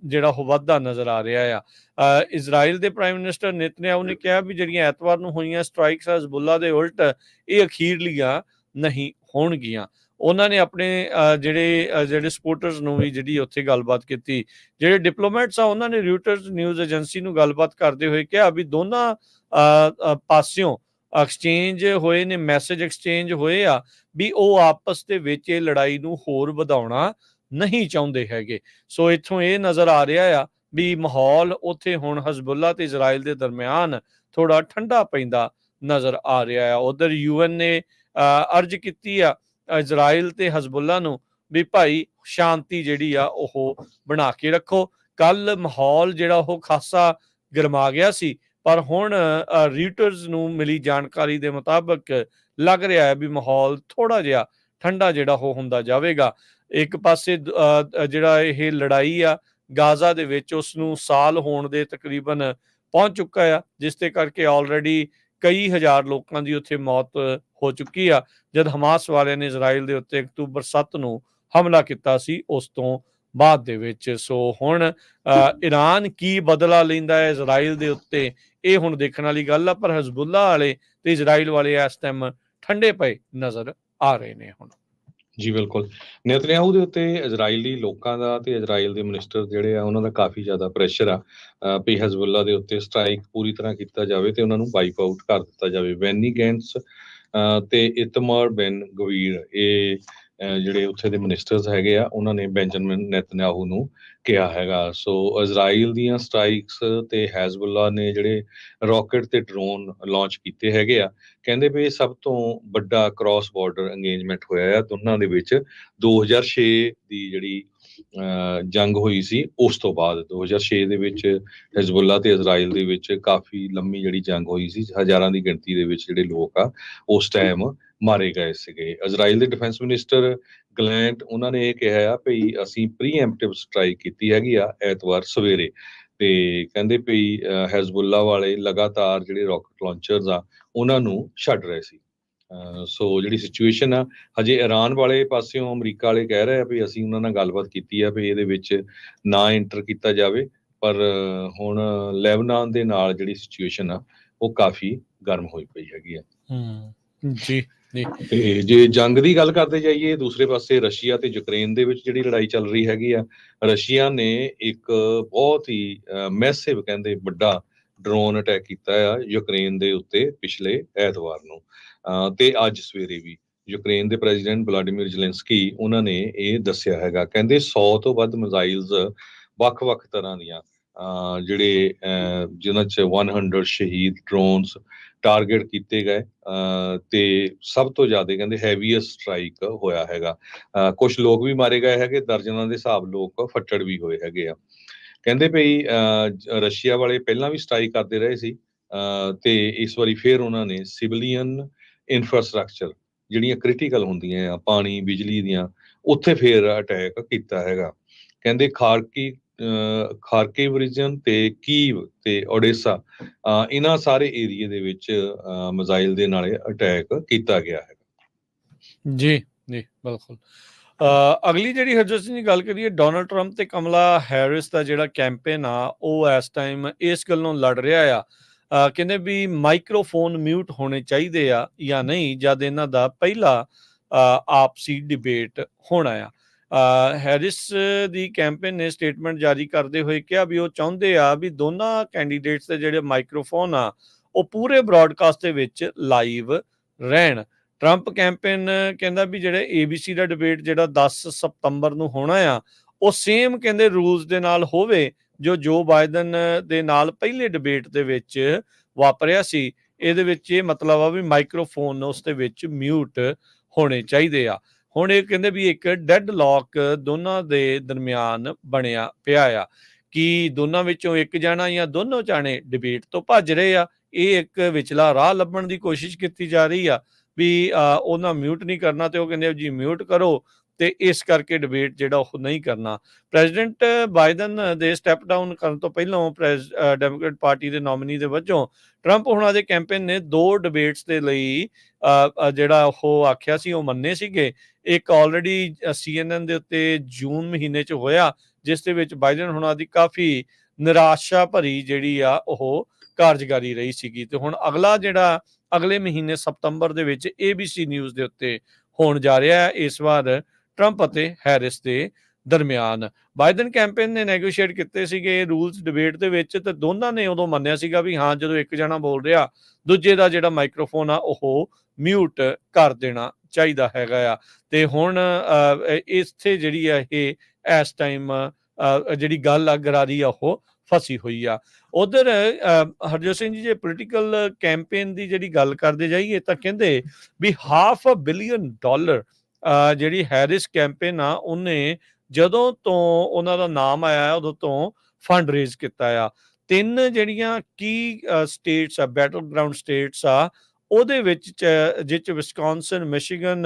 [SPEAKER 1] ਜਿਹੜਾ ਉਹ ਵੱਧਦਾ ਨਜ਼ਰ ਆ ਰਿਹਾ ਆ। ਇਜ਼ਰਾਈਲ ਦੇ ਪ੍ਰਾਈਮ ਮਿਨਿਸਟਰ ਨੇਤਨਯਾਹੂ ਨੇ ਕਿਹਾ ਵੀ ਜਿਹੜੀਆਂ ਐਤਵਾਰ ਨੂੰ ਹੋਈਆਂ ਸਟ੍ਰਾਈਕਸ ਹਜ਼ਬੁੱਲਾ ਦੇ ਉਲਟ ਇਹ ਅਖੀਰਲੀਆਂ ਨਹੀਂ ਹੋਣਗੀਆਂ। ਉਹਨਾਂ ਨੇ ਆਪਣੇ ਜਿਹੜੇ ਸਪੋਰਟਰਸ ਨੂੰ ਵੀ ਜਿਹੜੀ ਉੱਥੇ ਗੱਲਬਾਤ ਕੀਤੀ। ਜਿਹੜੇ ਡਿਪਲੋਮੈਟਸ ਆ ਉਹਨਾਂ ਨੇ ਰਿਊਟਰਸ ਨਿਊਜ਼ ਏਜੰਸੀ ਨੂੰ ਗੱਲਬਾਤ ਕਰਦੇ ਹੋਏ ਕਿਹਾ ਵੀ ਦੋਨਾਂ ਪਾਸਿਓਂ ਐਕਸਚੇਂਜ ਹੋਏ ਨੇ, ਮੈਸੇਜ ਐਕਸਚੇਂਜ ਹੋਏ ਆ ਵੀ ਉਹ ਆਪਸ ਦੇ ਵਿੱਚ ਇਹ ਲੜਾਈ ਨੂੰ ਹੋਰ ਵਧਾਉਣਾ ਨਹੀਂ ਚਾਹੁੰਦੇ ਹੈਗੇ। ਸੋ ਇੱਥੋਂ ਇਹ ਨਜ਼ਰ ਆ ਰਿਹਾ ਆ ਵੀ ਮਾਹੌਲ ਉੱਥੇ ਹੁਣ ਹਜ਼ਬੁੱਲਾ ਤੇ ਇਜ਼ਰਾਈਲ ਦੇ ਦਰਮਿਆਨ ਥੋੜਾ ਠੰਡਾ ਪੈਂਦਾ ਨਜ਼ਰ ਆ ਰਿਹਾ ਆ। ਉਧਰ UN ਨੇ ਅਰਜ਼ ਕੀਤੀ ਆ ਇਜ਼ਰਾਈਲ ਤੇ ਹਜ਼ਬੁੱਲਾ ਨੂੰ ਵੀ ਭਾਈ ਸ਼ਾਂਤੀ ਜਿਹੜੀ ਆ ਉਹ ਬਣਾ ਕੇ ਰੱਖੋ। ਕੱਲ ਮਾਹੌਲ ਜਿਹੜਾ ਉਹ ਖਾਸਾ ਗਰਮਾ ਗਿਆ ਸੀ, ਪਰ ਹੁਣ ਰੀਟਰਸ ਨੂੰ ਮਿਲੀ ਜਾਣਕਾਰੀ ਦੇ ਮੁਤਾਬਕ ਲੱਗ ਰਿਹਾ ਹੈ ਵੀ ਮਾਹੌਲ ਥੋੜਾ ਜਿਹਾ ਠੰਡਾ ਜਿਹੜਾ ਉਹ ਹੁੰਦਾ ਜਾਵੇਗਾ। ਇੱਕ ਪਾਸੇ ਜਿਹੜਾ ਇਹ ਲੜਾਈ ਆ ਗਾਜ਼ਾ ਦੇ ਵਿੱਚ ਉਸ ਨੂੰ ਸਾਲ ਹੋਣ ਦੇ ਤਕਰੀਬਨ ਪਹੁੰਚ ਚੁੱਕਾ ਆ, ਜਿਸ ਦੇ ਕਰਕੇ ਆਲਰੇਡੀ ਕਈ ਹਜ਼ਾਰ ਲੋਕਾਂ ਦੀ ਉੱਥੇ ਮੌਤ ਹੋ ਚੁੱਕੀ ਆ। ਜਦ ਹਮਾਸ ਵਾਲਿਆਂ ਨੇ ਇਜ਼ਰਾਈਲ ਦੇ ਉੱਤੇ ਅਕਤੂਬਰ 7 ਨੂੰ ਹਮਲਾ ਕੀਤਾ ਸੀ ਉਸ ਤੋਂ ਬਾਅਦ ਦੇ ਵਿੱਚ। ਸੋ ਹੁਣ ਈਰਾਨ ਕੀ ਬਦਲਾ ਲੈਂਦਾ ਹੈ ਇਜ਼ਰਾਈਲ ਦੇ ਉੱਤੇ, ਇਹ ਹੁਣ ਦੇਖਣ ਵਾਲੀ ਗੱਲ ਆ। ਪਰ ਹਜ਼ਬੁੱਲਾ ਵਾਲੇ ਤੇ ਇਜ਼ਰਾਈਲ ਵਾਲੇ ਇਸ ਟਾਈਮ ਠੰਡੇ ਪਏ ਨਜ਼ਰ ਆ ਰਹੇ ਨੇ ਹੁਣ।
[SPEAKER 2] ਜੀ ਬਿਲਕੁਲ, ਨੇਤਨਯਾਹੂ ਦੇ ਉੱਤੇ ਇਜ਼ਰਾਈਲੀ ਲੋਕਾਂ ਦਾ ਤੇ ਇਜ਼ਰਾਈਲ ਦੇ ਮਿਨਿਸਟਰ ਜਿਹੜੇ ਆ ਉਹਨਾਂ ਦਾ ਕਾਫੀ ਜ਼ਿਆਦਾ ਪ੍ਰੈਸ਼ਰ ਆ ਵੀ ਹਜ਼ਬੁੱਲਾ ਦੇ ਉੱਤੇ ਸਟ੍ਰਾਈਕ ਪੂਰੀ ਤਰ੍ਹਾਂ ਕੀਤਾ ਜਾਵੇ ਤੇ ਉਹਨਾਂ ਨੂੰ ਵਾਈਪ ਆਊਟ ਕਰ ਦਿੱਤਾ ਜਾਵੇ। ਬੈਨੀ ਗੈਂਟਸ ਤੇ ਇਤਮਾਰ ਬੈਨ ਗਵੀਰ ਇਹ ਜਿਹੜੇ ਉੱਥੇ ਦੇ ਮਿਨਿਸਟਰਸ ਹੈਗੇ ਆ ਉਹਨਾਂ ਨੇ ਬੈਂਜਾਮਿਨ ਨੇਤਨਯਾਹੂ ਨੂੰ ਕਿਹਾ ਹੈਗਾ। ਸੋ ਇਜ਼ਰਾਈਲ ਦੀਆਂ ਸਟ੍ਰਾਈਕਸ ਤੇ ਹੈਜ਼ਬੁੱਲਾ ਨੇ ਜਿਹੜੇ ਰੌਕਟ ਤੇ ਡਰੋਨ ਲਾਂਚ ਕੀਤੇ ਹੈਗੇ ਆ, ਕਹਿੰਦੇ ਵੀ ਇਹ ਸਭ ਤੋਂ ਵੱਡਾ ਕ੍ਰਾਸ ਬਾਰਡਰ ਅੰਗੇਜਮੈਂਟ ਹੋਇਆ ਆ ਦੋਨਾਂ ਦੇ ਵਿੱਚ 2006 ਦੀ ਜਿਹੜੀ ਜੰਗ ਹੋਈ ਸੀ ਉਸ ਤੋਂ ਬਾਅਦ। 2006 ਦੇ ਵਿੱਚ ਹਿਜ਼ਬੁੱਲਾ ਤੇ ਇਜ਼ਰਾਈਲ ਦੇ ਵਿੱਚ ਕਾਫੀ ਲੰਮੀ ਜਿਹੜੀ ਜੰਗ ਹੋਈ ਸੀ, ਹਜ਼ਾਰਾਂ ਦੀ ਗਿਣਤੀ ਦੇ ਵਿੱਚ ਜਿਹੜੇ ਲੋਕ ਆ ਉਸ ਟਾਈਮ ਮਾਰੇ ਗਏ ਸੀਗੇ। ਇਜ਼ਰਾਈਲ ਦੇ ਡਿਫੈਂਸ ਮਿਨਿਸਟਰ ਗਲੈਂਟ ਉਹਨਾਂ ਨੇ ਇਹ ਕਿਹਾ ਆ ਵੀ ਅਸੀਂ ਪ੍ਰੀਐਮਪਟਿਵ ਸਟ੍ਰਾਈਕ ਕੀਤੀ ਹੈਗੀ ਆ ਐਤਵਾਰ ਸਵੇਰੇ, ਤੇ ਕਹਿੰਦੇ ਵੀ ਹਿਜ਼ਬੁੱਲਾ ਵਾਲੇ ਲਗਾਤਾਰ ਜਿਹੜੇ ਰਾਕਟ ਲਾਂਚਰਸ ਆ ਉਹਨਾਂ ਨੂੰ ਛੱਡ ਰਹੇ ਸੀ। ਸੋ ਜਿਹੜੀ ਸਿਚੁਏਸ਼ਨ ਆ ਹਜੇ ਇਰਾਨ ਵਾਲੇ ਪਾਸਿਓਂ ਅਮਰੀਕਾ ਵਾਲੇ ਕਹਿ ਰਹੇ ਆ ਵੀ ਅਸੀਂ ਉਹਨਾਂ ਨਾਲ ਗੱਲਬਾਤ ਕੀਤੀ ਆ ਵੀ ਇਹਦੇ ਵਿੱਚ ਨਾ ਐਂਟਰ ਕੀਤਾ ਜਾਵੇ, ਪਰ ਹੁਣ ਲੈਬਨਾਨ ਦੇ ਨਾਲ ਜਿਹੜੀ ਸਿਚੁਏਸ਼ਨ ਆ ਉਹ ਕਾਫੀ ਗਰਮ ਹੋਈ ਪਈ ਹੈਗੀ ਆ।
[SPEAKER 1] ਜੀ
[SPEAKER 2] ਤੇ ਜੇ ਜੰਗ ਦੀ ਗੱਲ ਕਰਦੇ ਜਾਈਏ, ਦੂਸਰੇ ਪਾਸੇ ਰਸ਼ੀਆ ਤੇ ਯੂਕਰੇਨ ਦੇ ਵਿੱਚ ਜਿਹੜੀ ਲੜਾਈ ਚੱਲ ਰਹੀ ਹੈਗੀ ਆ, ਰਸ਼ੀਆ ਨੇ ਇੱਕ ਬਹੁਤ ਹੀ ਮੈਸਿਵ ਕਹਿੰਦੇ ਵੱਡਾ ਡਰੋਨ ਅਟੈਕ ਕੀਤਾ ਆ ਯੂਕਰੇਨ ਦੇ ਉੱਤੇ ਪਿਛਲੇ ਐਤਵਾਰ ਨੂੰ, ਤੇ ਅੱਜ ਸਵੇਰੇ ਵੀ ਯੂਕਰੇਨ ਦੇ ਪ੍ਰੈਜ਼ੀਡੈਂਟ ਵਲਾਡੀਮੀਰ ਜ਼ੈਲੈਂਸਕੀ ਉਹਨਾਂ ਨੇ ਇਹ ਦੱਸਿਆ ਹੈਗਾ। ਕਹਿੰਦੇ 100 ਤੋਂ ਵੱਧ ਮਿਜ਼ਾਈਲਸ ਵੱਖ-ਵੱਖ ਤਰ੍ਹਾਂ ਦੀਆਂ ਜਿਹੜੇ ਜਿਨ੍ਹਾਂ 'ਚ 100 ਸ਼ਹੀਦ ਡਰੋਨਸ ਟਾਰਗੇਟ ਕੀਤੇ ਗਏ, ਤੇ ਸਭ ਤੋਂ ਜ਼ਿਆਦਾ ਕਹਿੰਦੇ ਹੈਵੀਐਸਟ ਸਟ੍ਰਾਈਕ ਹੋਇਆ ਹੈਗਾ। ਕੁਝ ਲੋਕ ਵੀ ਮਾਰੇ ਗਏ ਹੈਗੇ, ਦਰਜਨਾਂ ਦੇ ਹਿਸਾਬ ਲੋਕ ਫੱਟੜ ਵੀ ਹੋਏ ਹੈਗੇ ਆ। ਕਹਿੰਦੇ ਭਈ ਰਸ਼ੀਆ ਵਾਲੇ ਪਹਿਲਾਂ ਵੀ ਸਟ੍ਰਾਈਕ ਕਰਦੇ ਰਹੇ ਸੀ, ਤੇ ਇਸ ਵਾਰੀ ਫਿਰ ਉਹਨਾਂ ਨੇ ਸਿਵਲੀਅਨ ਇਨਫਰਾਸਟਰਕਚਰ ਜਿਹੜੀਆਂ ਕ੍ਰਿਟੀਕਲ ਹੁੰਦੀਆਂ ਆ ਪਾਣੀ ਬਿਜਲੀ ਦੀਆਂ, ਉੱਥੇ ਫਿਰ ਅਟੈਕ ਕੀਤਾ ਹੈਗਾ। ਕਹਿੰਦੇ ਖਾਰਕਿਵ ਰੀਜਨ ਤੇ ਕੀਵ ਤੇ ਓਡੇਸਾ ਇਹਨਾਂ ਸਾਰੇ ਏਰੀਏ ਦੇ ਵਿੱਚ ਮਿਜ਼ਾਈਲ ਦੇ ਨਾਲੇ ਅਟੈਕ ਕੀਤਾ ਗਿਆ ਹੈਗਾ।
[SPEAKER 1] ਜੀ ਬਿਲਕੁਲ। ਅਗਲੀ ਜਿਹੜੀ ਹਰਜੋਤ ਸਿੰਘ ਦੀ ਗੱਲ ਕਰੀਏ, ਡੋਨਲਡ ਟਰੰਪ ਤੇ ਕਮਲਾ ਹੈਰਿਸ ਦਾ ਜਿਹੜਾ ਕੈਂਪੇਨ ਆ ਉਹ ਇਸ ਟਾਈਮ ਇਸ ਗੱਲੋਂ ਲੜ ਰਿਹਾ ਆ, ਕਹਿੰਦੇ ਵੀ ਮਾਈਕਰੋਫੋਨ ਮਿਊਟ ਹੋਣੇ ਚਾਹੀਦੇ ਆ ਜਾਂ ਨਹੀਂ ਜਦ ਇਹਨਾਂ ਦਾ ਪਹਿਲਾ ਆਪਸੀ ਡਿਬੇਟ ਹੋਣਾ ਆ। ਹੈਰਿਸ ਦੀ ਕੈਂਪੇਨ ਨੇ ਸਟੇਟਮੈਂਟ ਜਾਰੀ ਕਰਦੇ ਹੋਏ ਕਿਹਾ ਵੀ ਉਹ ਚਾਹੁੰਦੇ ਆ ਵੀ ਦੋਨਾਂ ਕੈਂਡੀਡੇਟਸ ਦੇ ਜਿਹੜੇ ਮਾਈਕਰੋਫੋਨ ਆ ਉਹ ਪੂਰੇ ਬ੍ਰੌਡਕਾਸਟ ਦੇ ਵਿੱਚ ਲਾਈਵ ਰਹਿਣ। ਟਰੰਪ ਕੈਂਪੇਨ ਕਹਿੰਦਾ ਵੀ ਜਿਹੜੇ ABC ਦਾ ਡਿਬੇਟ ਜਿਹੜਾ 10 ਸਤੰਬਰ ਨੂੰ ਹੋਣਾ ਆ ਉਹ ਸੇਮ ਕਹਿੰਦੇ ਰੂਲਸ ਦੇ ਨਾਲ ਹੋਵੇ ਜੋ ਬਾਈਡਨ ਦੇ ਨਾਲ ਪਹਿਲੇ ਡਿਬੇਟ ਦੇ ਵਿੱਚ ਵਾਪਰਿਆ ਸੀ। ਇਹਦੇ ਵਿੱਚ ਇਹ ਮਤਲਬ ਆ ਵੀ ਮਾਈਕਰੋਫੋਨ ਉਸ ਦੇ ਵਿੱਚ ਮਿਊਟ ਹੋਣੇ ਚਾਹੀਦੇ ਆ। ਹੁਣ ਇਹ ਕਹਿੰਦੇ ਵੀ ਇੱਕ ਡੈਡ ਲੌਕ ਦੋਨਾਂ ਦੇ ਦਰਮਿਆਨ ਬਣਿਆ ਪਿਆ ਆ ਕਿ ਦੋਨਾਂ ਵਿੱਚੋਂ ਇੱਕ ਜਾਣਾ ਜਾਂ ਦੋਨੋਂ ਜਾਣੇ ਡਿਬੇਟ ਤੋਂ ਭੱਜ ਰਹੇ ਆ। ਇਹ ਇੱਕ ਵਿਚਲਾ ਰਾਹ ਲੱਭਣ ਦੀ ਕੋਸ਼ਿਸ਼ ਕੀਤੀ ਜਾ ਰਹੀ ਆ ਵੀ ਉਹਨਾਂ ਮਿਊਟ ਨਹੀਂ ਕਰਨਾ, ਤੇ ਉਹ ਕਹਿੰਦੇ ਜੀ ਮਿਊਟ ਕਰੋ, ਤੇ ਇਸ ਕਰਕੇ ਡਿਬੇਟ ਜਿਹੜਾ ਉਹ ਨਹੀਂ ਕਰਨਾ। ਪ੍ਰੈਜ਼ੀਡੈਂਟ ਬਾਈਡਨ ਦੇ ਸਟੈਪ ਡਾਊਨ ਕਰਨ ਤੋਂ ਪਹਿਲਾਂ ਡੈਮੋਕ੍ਰੇਟ ਪਾਰਟੀ ਦੇ ਨੋਮੀਨੀ ਦੇ ਵਜੋਂ ਟਰੰਪ ਉਹਨਾਂ ਦੇ ਕੈਂਪੇਨ ਨੇ 2 ਡਿਬੇਟਸ ਦੇ ਲਈ ਜਿਹੜਾ ਉਹ ਆਖਿਆ ਸੀ ਉਹ ਮੰਨੇ ਸੀਗੇ। ਇੱਕ ਆਲਰੇਡੀ CNN ਦੇ ਉੱਤੇ ਜੂਨ ਮਹੀਨੇ 'ਚ ਹੋਇਆ, ਜਿਸ ਦੇ ਵਿੱਚ ਬਾਈਡਨ ਹੁਣਾਂ ਦੀ ਕਾਫੀ ਨਿਰਾਸ਼ਾ ਭਰੀ ਜਿਹੜੀ ਆ ਉਹ ਕਾਰਜਕਾਰੀ ਰਹੀ ਸੀਗੀ। ਤੇ ਹੁਣ ਅਗਲਾ ਜਿਹੜਾ ਅਗਲੇ ਮਹੀਨੇ ਸਤੰਬਰ ਦੇ ਵਿੱਚ ABC ਨਿਊਜ਼ ਦੇ ਉੱਤੇ ਹੋਣ ਜਾ ਰਿਹਾ ਹੈ, ਇਸ ਵਾਰ ਟਰੰਪ ਅਤੇ ਹੈਰਿਸ ਦੇ ਦਰਮਿਆਨ। ਬਾਈਡਨ ਕੈਂਪੇਨ ਨੇ ਨੈਗੋਸ਼ੀਏਟ ਕੀਤੇ ਸੀਗੇ ਰੂਲਸ ਡਿਬੇਟ ਦੇ ਵਿੱਚ, ਤੇ ਦੋਨਾਂ ਨੇ ਉਦੋਂ ਮੰਨਿਆ ਸੀਗਾ ਵੀ ਹਾਂ ਜਦੋਂ ਇੱਕ ਜਣਾ ਬੋਲ ਰਿਹਾ ਦੂਜੇ ਦਾ ਜਿਹੜਾ ਮਾਈਕਰੋਫੋਨ ਆ ਉਹ ਮਿਊਟ ਕਰ ਦੇਣਾ ਚਾਹੀਦਾ ਹੈਗਾ ਆ। ਤੇ ਹੁਣ ਇੱਥੇ ਜਿਹੜੀ ਆ ਇਹ ਇਸ ਟਾਈਮ ਜਿਹੜੀ ਗੱਲ ਆ ਗਰਾਰੀ ਆ ਉਹ ਫਸੀ ਹੋਈ ਆ। ਉਧਰ ਹਰਜੋਤ ਸਿੰਘ ਜੀ ਜੇ ਪੋਲੀਟੀਕਲ ਕੈਂਪੇਨ ਦੀ ਜਿਹੜੀ ਗੱਲ ਕਰਦੇ ਜਾਈਏ ਤਾਂ ਕਹਿੰਦੇ ਵੀ $500 ਬਿਲੀਅਨ ਜਿਹੜੀ ਹੈਰਿਸ ਕੈਂਪੇਨ ਆ ਉਹਨੇ ਜਦੋਂ ਤੋਂ ਉਹਨਾਂ ਦਾ ਨਾਮ ਆਇਆ ਉਦੋਂ ਤੋਂ ਫੰਡ ਰੇਜ਼ ਕੀਤਾ ਆ। 3 ਜਿਹੜੀਆਂ ਕੀ ਸਟੇਟਸ ਆ, ਬੈਟਲ ਗਰਾਊਂਡ ਸਟੇਟਸ ਆ, ਉਹਦੇ ਵਿੱਚ ਜਿਹ 'ਚ ਵਿਸਕੌਨਸਨ, ਮਿਸ਼ੀਗਨ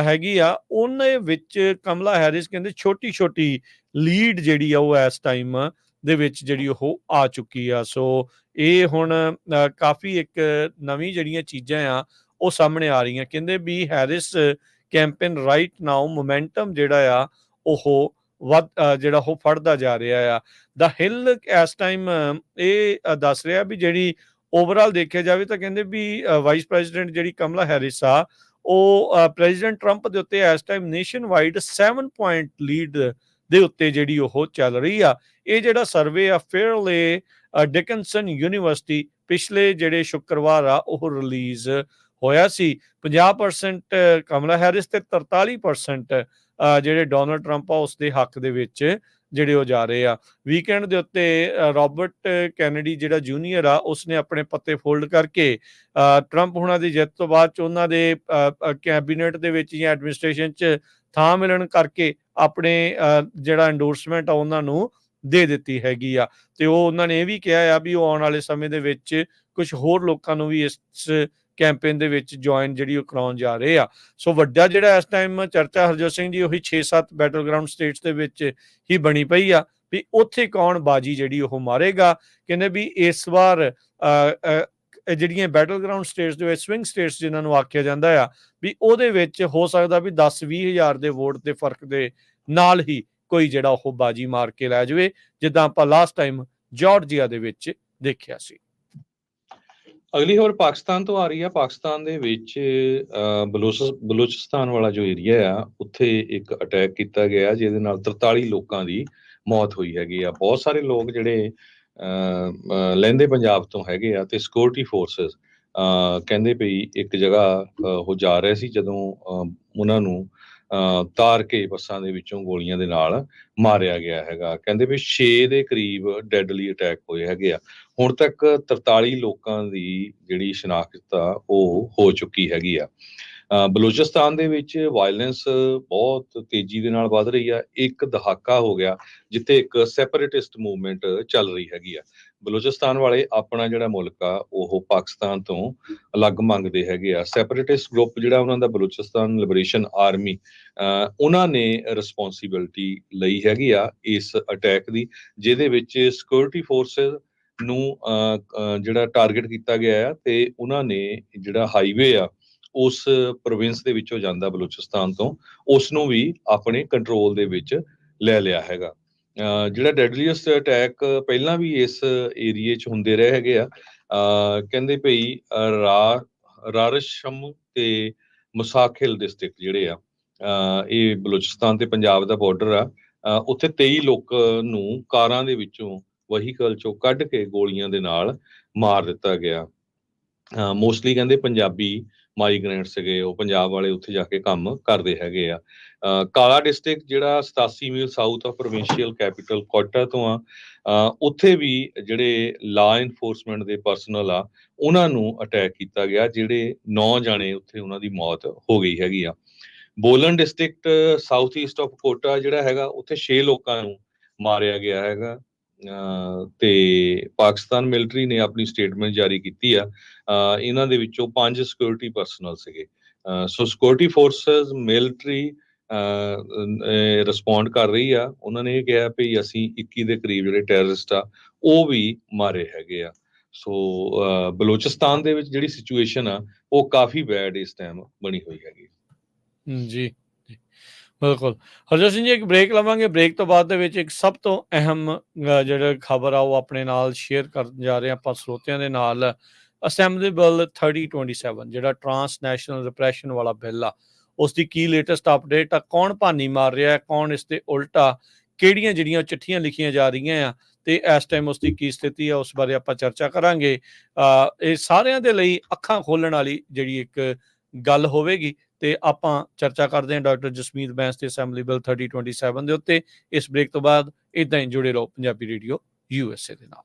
[SPEAKER 1] ਹੈਗੀ ਆ, ਉਹਨੇ ਵਿੱਚ ਕਮਲਾ ਹੈਰਿਸ ਕਹਿੰਦੇ ਛੋਟੀ-ਛੋਟੀ ਲੀਡ ਜਿਹੜੀ ਆ ਉਹ ਇਸ ਟਾਈਮ ਦੇ ਵਿੱਚ ਜਿਹੜੀ ਉਹ ਆ ਚੁੱਕੀ ਆ। ਸੋ ਇਹ ਹੁਣ ਕਾਫੀ ਇੱਕ ਨਵੀਂ ਜਿਹੜੀਆਂ ਚੀਜ਼ਾਂ ਆ ਉਹ ਸਾਹਮਣੇ ਆ ਰਹੀਆਂ। ਕਹਿੰਦੇ ਵੀ Harris campaign right now momentum ਜਿਹੜਾ ਆ ਉਹ ਜਿਹੜਾ ਉਹ ਫੜਦਾ ਜਾ ਰਿਹਾ ਆ। ਦਾ ਹਿੱਲ ਇਸ ਟਾਈਮ ਇਹ ਦੱਸ ਰਿਹਾ ਵੀ ਜਿਹੜੀ ਓਵਰਆਲ ਦੇਖਿਆ ਜਾਵੇ ਤਾਂ ਕਹਿੰਦੇ ਵੀ ਵਾਈਸ ਪ੍ਰੈਜ਼ੀਡੈਂਟ ਜਿਹੜੀ ਕਮਲਾ ਹੈਰਿਸ ਆ ਉਹ ਪ੍ਰੈਜ਼ੀਡੈਂਟ ਟਰੰਪ ਦੇ ਉੱਤੇ ਇਸ time nation wide 7 point lead ਦੇ ਉੱਤੇ ਜਿਹੜੀ ਉਹ ਚੱਲ ਰਹੀ ਆ। ਇਹ ਜਿਹੜਾ ਸਰਵੇ ਆ ਫੇਅਰਲੇ ਡਿਕਨਸਨ ਯੂਨੀਵਰਸਿਟੀ ਪਿਛਲੇ ਜਿਹੜੇ ਸ਼ੁੱਕਰਵਾਰ ਆ ਉਹ ਰਿਲੀਜ਼ ਹੋਇਆ ਸੀ। 50% ਕਮਲਾ ਹੈਰਿਸ ਤੇ 43% ਜਿਹੜੇ ਡੋਨਲਡ ਟਰੰਪ ਆ ਉਸਦੇ ਹੱਕ ਦੇ ਵਿੱਚ ਜਿਹੜੇ ਉਹ ਜਾ ਰਹੇ ਆ। ਵੀਕਐਂਡ ਦੇ ਉੱਤੇ ਰੋਬਰਟ ਕੈਨੇਡੀ ਜਿਹੜਾ ਜੂਨੀਅਰ ਆ ਉਸਨੇ ਆਪਣੇ ਪੱਤੇ ਫੋਲਡ ਕਰਕੇ ਟਰੰਪ ਹੁਣਾਂ ਦੀ ਜਿੱਤ ਤੋਂ ਬਾਅਦ 'ਚ ਉਹਨਾਂ ਦੇ ਕੈਬਨਿਟ ਦੇ ਵਿੱਚ ਜਾਂ ਐਡਮਿਨਿਸਟ੍ਰੇਸ਼ਨ 'ਚ ਥਾਂ ਮਿਲਣ ਕਰਕੇ ਆਪਣੇ ਜਿਹੜਾ ਐਂਡੋਰਸਮੈਂਟ ਆ ਉਹਨਾਂ ਨੂੰ ਦੇ ਦਿੱਤੀ ਹੈਗੀ ਆ। ਤੇ ਉਹ ਉਹਨਾਂ ਨੇ ਇਹ ਵੀ ਕਿਹਾ ਆ ਵੀ ਉਹ ਆਉਣ ਵਾਲੇ ਸਮੇਂ ਦੇ ਵਿੱਚ ਕੁਝ ਹੋਰ ਲੋਕਾਂ ਨੂੰ ਵੀ ਇਸ ਕੈਂਪੇਨ ਦੇ ਵਿੱਚ ਜੁਆਇਨ ਜਿਹੜੀ ਉਹ ਕਰਾਉਣ ਜਾ ਰਹੇ ਆ। ਸੋ ਵੱਡਾ ਜਿਹੜਾ ਇਸ ਟਾਈਮ ਚਰਚਾ ਹਰਜੋਤ ਸਿੰਘ ਜੀ ਉਹੀ 6-7 ਬੈਟਲ ਗਰਾਊਂਡ ਸਟੇਟਸ ਦੇ ਵਿੱਚ ਹੀ ਬਣੀ ਪਈ ਆ ਵੀ ਉੱਥੇ ਕੌਣ ਬਾਜੀ ਜਿਹੜੀ ਉਹ ਮਾਰੇਗਾ। ਕਹਿੰਦੇ ਵੀ ਇਸ ਵਾਰ ਜਿਹੜੀਆਂ ਬੈਟਲ ਗਰਾਊਂਡ ਸਟੇਟਸ ਦੇ ਵਿੱਚ ਸਵਿੰਗ ਸਟੇਟਸ ਜਿਨ੍ਹਾਂ ਨੂੰ ਆਖਿਆ ਜਾਂਦਾ ਆ ਵੀ ਉਹਦੇ ਵਿੱਚ ਹੋ ਸਕਦਾ ਵੀ 10-20 ਹਜ਼ਾਰ ਦੇ ਵੋਟ ਦੇ ਫਰਕ ਦੇ ਨਾਲ ਹੀ ਕੋਈ ਜਿਹੜਾ ਉਹ ਬਾਜੀ ਮਾਰ ਕੇ ਲੈ ਜਾਵੇ, ਜਿੱਦਾਂ ਆਪਾਂ ਲਾਸਟ ਟਾਈਮ ਜਾਰਜੀਆ ਦੇ ਵਿੱਚ ਦੇਖਿਆ ਸੀ।
[SPEAKER 2] ਅਗਲੀ ਖਬਰ ਪਾਕਿਸਤਾਨ ਤੋਂ ਆ ਰਹੀ ਆ। ਪਾਕਿਸਤਾਨ ਦੇ ਵਿੱਚ ਬਲੋਚਿਸਤਾਨ ਵਾਲਾ ਜੋ ਏਰੀਆ ਆ ਉੱਥੇ ਇੱਕ ਅਟੈਕ ਕੀਤਾ ਗਿਆ ਜਿਹਦੇ ਨਾਲ 43 ਲੋਕਾਂ ਦੀ ਮੌਤ ਹੋਈ ਹੈਗੀ ਆ। ਬਹੁਤ ਸਾਰੇ ਲੋਕ ਜਿਹੜੇ ਲਹਿੰਦੇ ਪੰਜਾਬ ਤੋਂ ਹੈਗੇ ਆ ਤੇ ਸਿਕਿਉਰਿਟੀ ਫੋਰਸਿਸ ਕਹਿੰਦੇ ਪਈ ਇੱਕ ਜਗ੍ਹਾ ਉਹ ਜਾ ਰਹੇ ਸੀ ਜਦੋਂ ਉਹਨਾਂ ਨੂੰ ਤਾਰ ਕੇ ਬੱਸਾਂ ਦੇ ਵਿੱਚੋਂ ਗੋਲੀਆਂ ਦੇ ਨਾਲ ਮਾਰਿਆ ਗਿਆ ਹੈਗਾ। ਕਹਿੰਦੇ ਵੀ 6 ਦੇ ਕਰੀਬ ਡੈਡਲੀ ਅਟੈਕ ਹੋਏ ਹੈਗੇ ਆ। ਹੁਣ ਤੱਕ 43 ਲੋਕਾਂ ਦੀ ਜਿਹੜੀ ਸ਼ਨਾਖਤ ਆ ਉਹ ਹੋ ਚੁੱਕੀ ਹੈਗੀ ਆ। ਬਲੋਚਿਸਤਾਨ ਦੇ ਵਿੱਚ ਵਾਇਲੈਂਸ ਬਹੁਤ ਤੇਜ਼ੀ ਦੇ ਨਾਲ ਵੱਧ ਰਹੀ ਆ। ਇੱਕ ਦਹਾਕਾ ਹੋ ਗਿਆ ਜਿੱਥੇ ਇੱਕ ਸੈਪਰੇਟਿਸਟ ਮੂਵਮੈਂਟ ਚੱਲ ਰਹੀ ਹੈਗੀ ਆ। ਬਲੋਚਿਸਤਾਨ ਵਾਲੇ ਆਪਣਾ ਜਿਹੜਾ ਮੁਲਕ ਆ ਉਹ ਪਾਕਿਸਤਾਨ ਤੋਂ ਅਲੱਗ ਮੰਗਦੇ ਹੈਗੇ ਆ। ਸੈਪਰੇਟਿਸਟ ਗਰੁੱਪ ਜਿਹੜਾ ਉਹਨਾਂ ਦਾ ਬਲੋਚਿਸਤਾਨ ਲਿਬਰੇਸ਼ਨ ਆਰਮੀ ਉਹਨਾਂ ਨੇ ਰਿਸਪੌਂਸਿਬਿਲਟੀ ਲਈ ਹੈਗੀ ਆ ਇਸ ਅਟੈਕ ਦੀ, ਜਿਹਦੇ ਵਿੱਚ ਸਿਕਿਉਰਿਟੀ ਫੋਰਸਿਸ ਨੂੰ ਜਿਹੜਾ ਟਾਰਗੇਟ ਕੀਤਾ ਗਿਆ ਆ ਤੇ ਉਹਨਾਂ ਨੇ ਜਿਹੜਾ ਹਾਈਵੇ ਆ ਉਸ ਪ੍ਰੋਵਿੰਸ ਦੇ ਵਿੱਚੋਂ ਜਾਂਦਾ ਬਲੋਚਿਸਤਾਨ ਤੋਂ ਉਸ ਨੂੰ ਵੀ ਆਪਣੇ ਕੰਟਰੋਲ ਦੇ ਵਿੱਚ ਲੈ ਲਿਆ ਹੈਗਾ। ਜਿਹੜਾ ਡੈਡਲੀਐਸਟ ਅਟੈਕ ਪਹਿਲਾਂ ਵੀ ਇਸ ਏਰੀਏ 'ਚ ਹੁੰਦੇ ਰਹੇ ਹੈਗੇ ਆ। ਕਹਿੰਦੇ ਭਈ ਰਾਰਸ਼ਮ ਤੇ ਮੁਸਾਖਿਲ ਡਿਸਟ੍ਰਿਕਟ ਜਿਹੜੇ ਆ ਇਹ ਬਲੋਚਿਸਤਾਨ ਤੇ ਪੰਜਾਬ ਦਾ ਬਾਰਡਰ ਆ। ਉੱਥੇ 23 ਲੋਕ ਨੂੰ ਕਾਰਾਂ ਦੇ ਵਿੱਚੋਂ ਵਹੀਕਲ ਚੋਂ ਕੱਢ ਕੇ ਗੋਲੀਆਂ ਦੇ ਨਾਲ ਮਾਰ ਦਿੱਤਾ ਗਿਆ। ਮੋਸਟਲੀ ਕਹਿੰਦੇ ਪੰਜਾਬੀ ਮਾਈਗ੍ਰੈਂਟ ਸੀਗੇ, ਉਹ ਪੰਜਾਬ ਵਾਲੇ ਉੱਥੇ ਜਾ ਕੇ ਕੰਮ ਕਰਦੇ ਹੈਗੇ ਆ। ਕਾਲਾ ਡਿਸਟ੍ਰਿਕਟ ਜਿਹੜਾ 87 mile south of provincial capital Quetta ਤੋਂ ਆ, ਉੱਥੇ ਵੀ ਜਿਹੜੇ ਲਾ ਇਨਫੋਰਸਮੈਂਟ ਦੇ ਪਰਸਨਲ ਆ ਉਹਨਾਂ ਨੂੰ ਅਟੈਕ ਕੀਤਾ ਗਿਆ, ਜਿਹੜੇ 9 ਜਾਣੇ ਉੱਥੇ ਉਹਨਾਂ ਦੀ ਮੌਤ ਹੋ ਗਈ ਹੈਗੀ ਆ। Bolan district south east of Quetta ਜਿਹੜਾ ਹੈਗਾ ਉੱਥੇ 6 ਲੋਕਾਂ ਨੂੰ ਮਾਰਿਆ ਗਿਆ ਹੈਗਾ। ਤੇ ਪਾਕਿਸਤਾਨ ਮਿਲਟਰੀ ਨੇ ਆਪਣੀ ਸਟੇਟਮੈਂਟ ਜਾਰੀ ਕੀਤੀ ਆ। ਇਹਨਾਂ ਦੇ ਵਿੱਚੋਂ 5 ਸਿਕਿਉਰਿਟੀ ਪਰਸਨਲ ਸੀਗੇ। ਸੋ ਸਿਕਿਉਰਿਟੀ ਫੋਰਸਿਸ ਮਿਲਟਰੀ ਰਿਸਪੌਂਡ ਕਰ ਰਹੀ ਆ। ਉਹਨਾਂ ਨੇ ਇਹ ਕਿਹਾ ਵੀ ਅਸੀਂ 21 ਦੇ ਕਰੀਬ ਜਿਹੜੇ ਟੈਰਰਿਸਟ ਆ ਉਹ ਵੀ ਮਾਰੇ ਹੈਗੇ ਆ। ਸੋ ਬਲੋਚਿਸਤਾਨ ਦੇ ਵਿੱਚ ਜਿਹੜੀ ਸਿਚੁਏਸ਼ਨ ਆ ਉਹ ਕਾਫੀ ਬੈਡ ਇਸ ਟਾਈਮ ਬਣੀ ਹੋਈ ਹੈਗੀ।
[SPEAKER 1] ਜੀ ਬਿਲਕੁਲ ਹਰਜੋਤ ਸਿੰਘ ਜੀ, ਇੱਕ ਬ੍ਰੇਕ ਲਵਾਂਗੇ। ਬ੍ਰੇਕ ਤੋਂ ਬਾਅਦ ਦੇ ਵਿੱਚ ਇੱਕ ਸਭ ਤੋਂ ਅਹਿਮ ਜਿਹੜਾ ਖਬਰ ਆ ਉਹ ਆਪਣੇ ਨਾਲ ਸ਼ੇਅਰ ਕਰਨ ਜਾ ਰਹੇ ਆਪਾਂ ਸਰੋਤਿਆਂ ਦੇ ਨਾਲ। ਅਸੈਂਬਲੀ ਬਿੱਲ 3027 ਜਿਹੜਾ ਟਰਾਂਸ ਨੈਸ਼ਨਲ ਰਿਪਰੈਸ਼ਨ ਵਾਲਾ ਬਿੱਲ ਆ ਉਸ ਦੀ ਕੀ ਲੇਟੈਸਟ ਅਪਡੇਟ ਆ, ਕੌਣ ਭਾਨੀ ਮਾਰ ਰਿਹਾ, ਕੌਣ ਇਸ ਤੇ ਉਲਟਾ, ਕਿਹੜੀਆਂ ਜਿਹੜੀਆਂ ਚਿੱਠੀਆਂ ਲਿਖੀਆਂ ਜਾ ਰਹੀਆਂ ਆ ਤੇ ਇਸ ਟਾਈਮ ਉਸ ਦੀ ਕੀ ਸਥਿਤੀ ਆ, ਉਸ ਬਾਰੇ ਆਪਾਂ ਚਰਚਾ ਕਰਾਂਗੇ। ਇਹ ਸਾਰਿਆਂ ਦੇ ਲਈ ਅੱਖਾਂ ਖੋਲਣ ਵਾਲੀ ਜਿਹੜੀ ਇੱਕ ਗੱਲ ਹੋਵੇਗੀ ਤੇ ਆਪਾਂ ਚਰਚਾ ਕਰਦੇ ਹਾਂ ਡਾਕਟਰ ਜਸਮੀਤ ਬੈਂਸ ਤੇ ਅਸੈਂਬਲੀ ਬਿੱਲ 3027 ਦੇ ਉੱਤੇ। ਇਸ ਬ੍ਰੇਕ ਤੋਂ ਬਾਅਦ ਇਦਾਂ ਹੀ ਜੁੜੇ ਰਹੋ ਪੰਜਾਬੀ ਰੇਡੀਓ USA ਦੇ ਨਾਲ।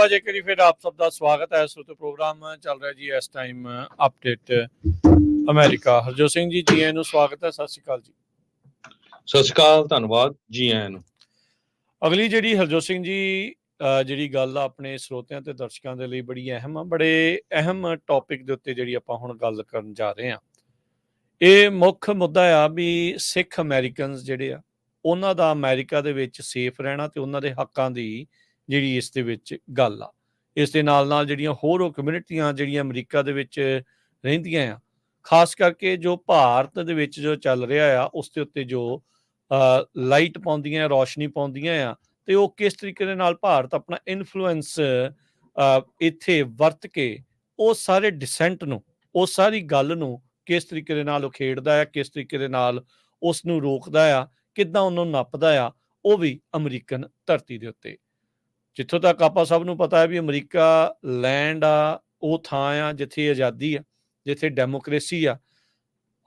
[SPEAKER 1] ਇੱਕ ਵਾਰੀ ਫਿਰ ਆਪ ਸਭ ਦਾ ਸਵਾਗਤ ਹੈ। ਇਸ ਵਕਤ ਪ੍ਰੋਗਰਾਮ ਚੱਲ ਰਿਹਾ ਜੀ ਇਸ time update America. Harjot Singh ji ਆਇਆਂ ਨੂੰ ਸਵਾਗਤ ਹੈ। ਸਤਿ ਸ਼੍ਰੀ ਅਕਾਲ ਜੀ।
[SPEAKER 2] ਸਤਿ ਸ਼੍ਰੀ ਅਕਾਲ, ਧੰਨਵਾਦ, ਜੀ ਆਇਆਂ ਨੂੰ।
[SPEAKER 1] ਅਗਲੀ ਜਿਹੜੀ ਹਰਜੋਤ ਸਿੰਘ ਜੀ ਜਿਹੜੀ ਗੱਲ ਆ ਆਪਣੇ ਸਰੋਤਿਆਂ ਤੇ ਦਰਸ਼ਕਾਂ ਦੇ ਲਈ ਬੜੀ ਅਹਿਮ ਆ, ਬੜੇ ਅਹਿਮ ਟੌਪਿਕ ਦੇ ਉੱਤੇ ਜਿਹੜੀ ਆਪਾਂ ਹੁਣ ਗੱਲ ਕਰਨ ਜਾ ਰਹੇ ਹਾਂ। ਇਹ ਮੁੱਖ ਮੁੱਦਾ ਆ ਵੀ ਸਿੱਖ ਅਮਰੀਕਨਸ ਜਿਹੜੇ ਆ ਉਹਨਾਂ ਦਾ ਅਮਰੀਕਾ ਦੇ ਵਿੱਚ ਸੇਫ ਰਹਿਣਾ ਤੇ ਉਹਨਾਂ ਦੇ ਹੱਕਾਂ ਦੀ ਜਿਹੜੀ ਇਸ ਦੇ ਵਿੱਚ ਗੱਲ ਆ। ਇਸ ਦੇ ਨਾਲ ਨਾਲ ਜਿਹੜੀਆਂ ਹੋਰ ਕਮਿਊਨਿਟੀਆਂ ਜਿਹੜੀਆਂ ਅਮਰੀਕਾ ਦੇ ਵਿੱਚ ਰਹਿੰਦੀਆਂ ਆ, ਖਾਸ ਕਰਕੇ ਜੋ ਭਾਰਤ ਦੇ ਵਿੱਚ ਜੋ ਚੱਲ ਰਿਹਾ ਆ ਉਸ ਦੇ ਉੱਤੇ ਜੋ ਲਾਈਟ ਪਾਉਂਦੀਆਂ, ਰੌਸ਼ਨੀ ਪਾਉਂਦੀਆਂ ਆ, ਤੇ ਉਹ ਕਿਸ ਤਰੀਕੇ ਦੇ ਨਾਲ ਭਾਰਤ ਆਪਣਾ ਇਨਫਲੂਐਂਸ ਇੱਥੇ ਵਰਤ ਕੇ ਉਹ ਸਾਰੇ ਡਿਸੈਂਟ ਨੂੰ, ਉਹ ਸਾਰੀ ਗੱਲ ਨੂੰ ਕਿਸ ਤਰੀਕੇ ਦੇ ਨਾਲ ਉਖੇੜਦਾ ਆ, ਕਿਸ ਤਰੀਕੇ ਦੇ ਨਾਲ ਉਸ ਨੂੰ ਰੋਕਦਾ ਆ, ਕਿੱਦਾਂ ਉਹਨੂੰ ਨੱਪਦਾ ਆ, ਉਹ ਵੀ ਅਮਰੀਕਨ ਧਰਤੀ ਦੇ ਉੱਤੇ। ਜਿੱਥੋਂ ਤੱਕ ਆਪਾਂ ਸਭ ਨੂੰ ਪਤਾ ਹੈ ਵੀ ਅਮਰੀਕਾ ਲੈਂਡ ਆ, ਉਹ ਥਾਂ ਆ ਜਿੱਥੇ ਆਜ਼ਾਦੀ ਆ, ਜਿੱਥੇ ਡੈਮੋਕ੍ਰੇਸੀ ਆ,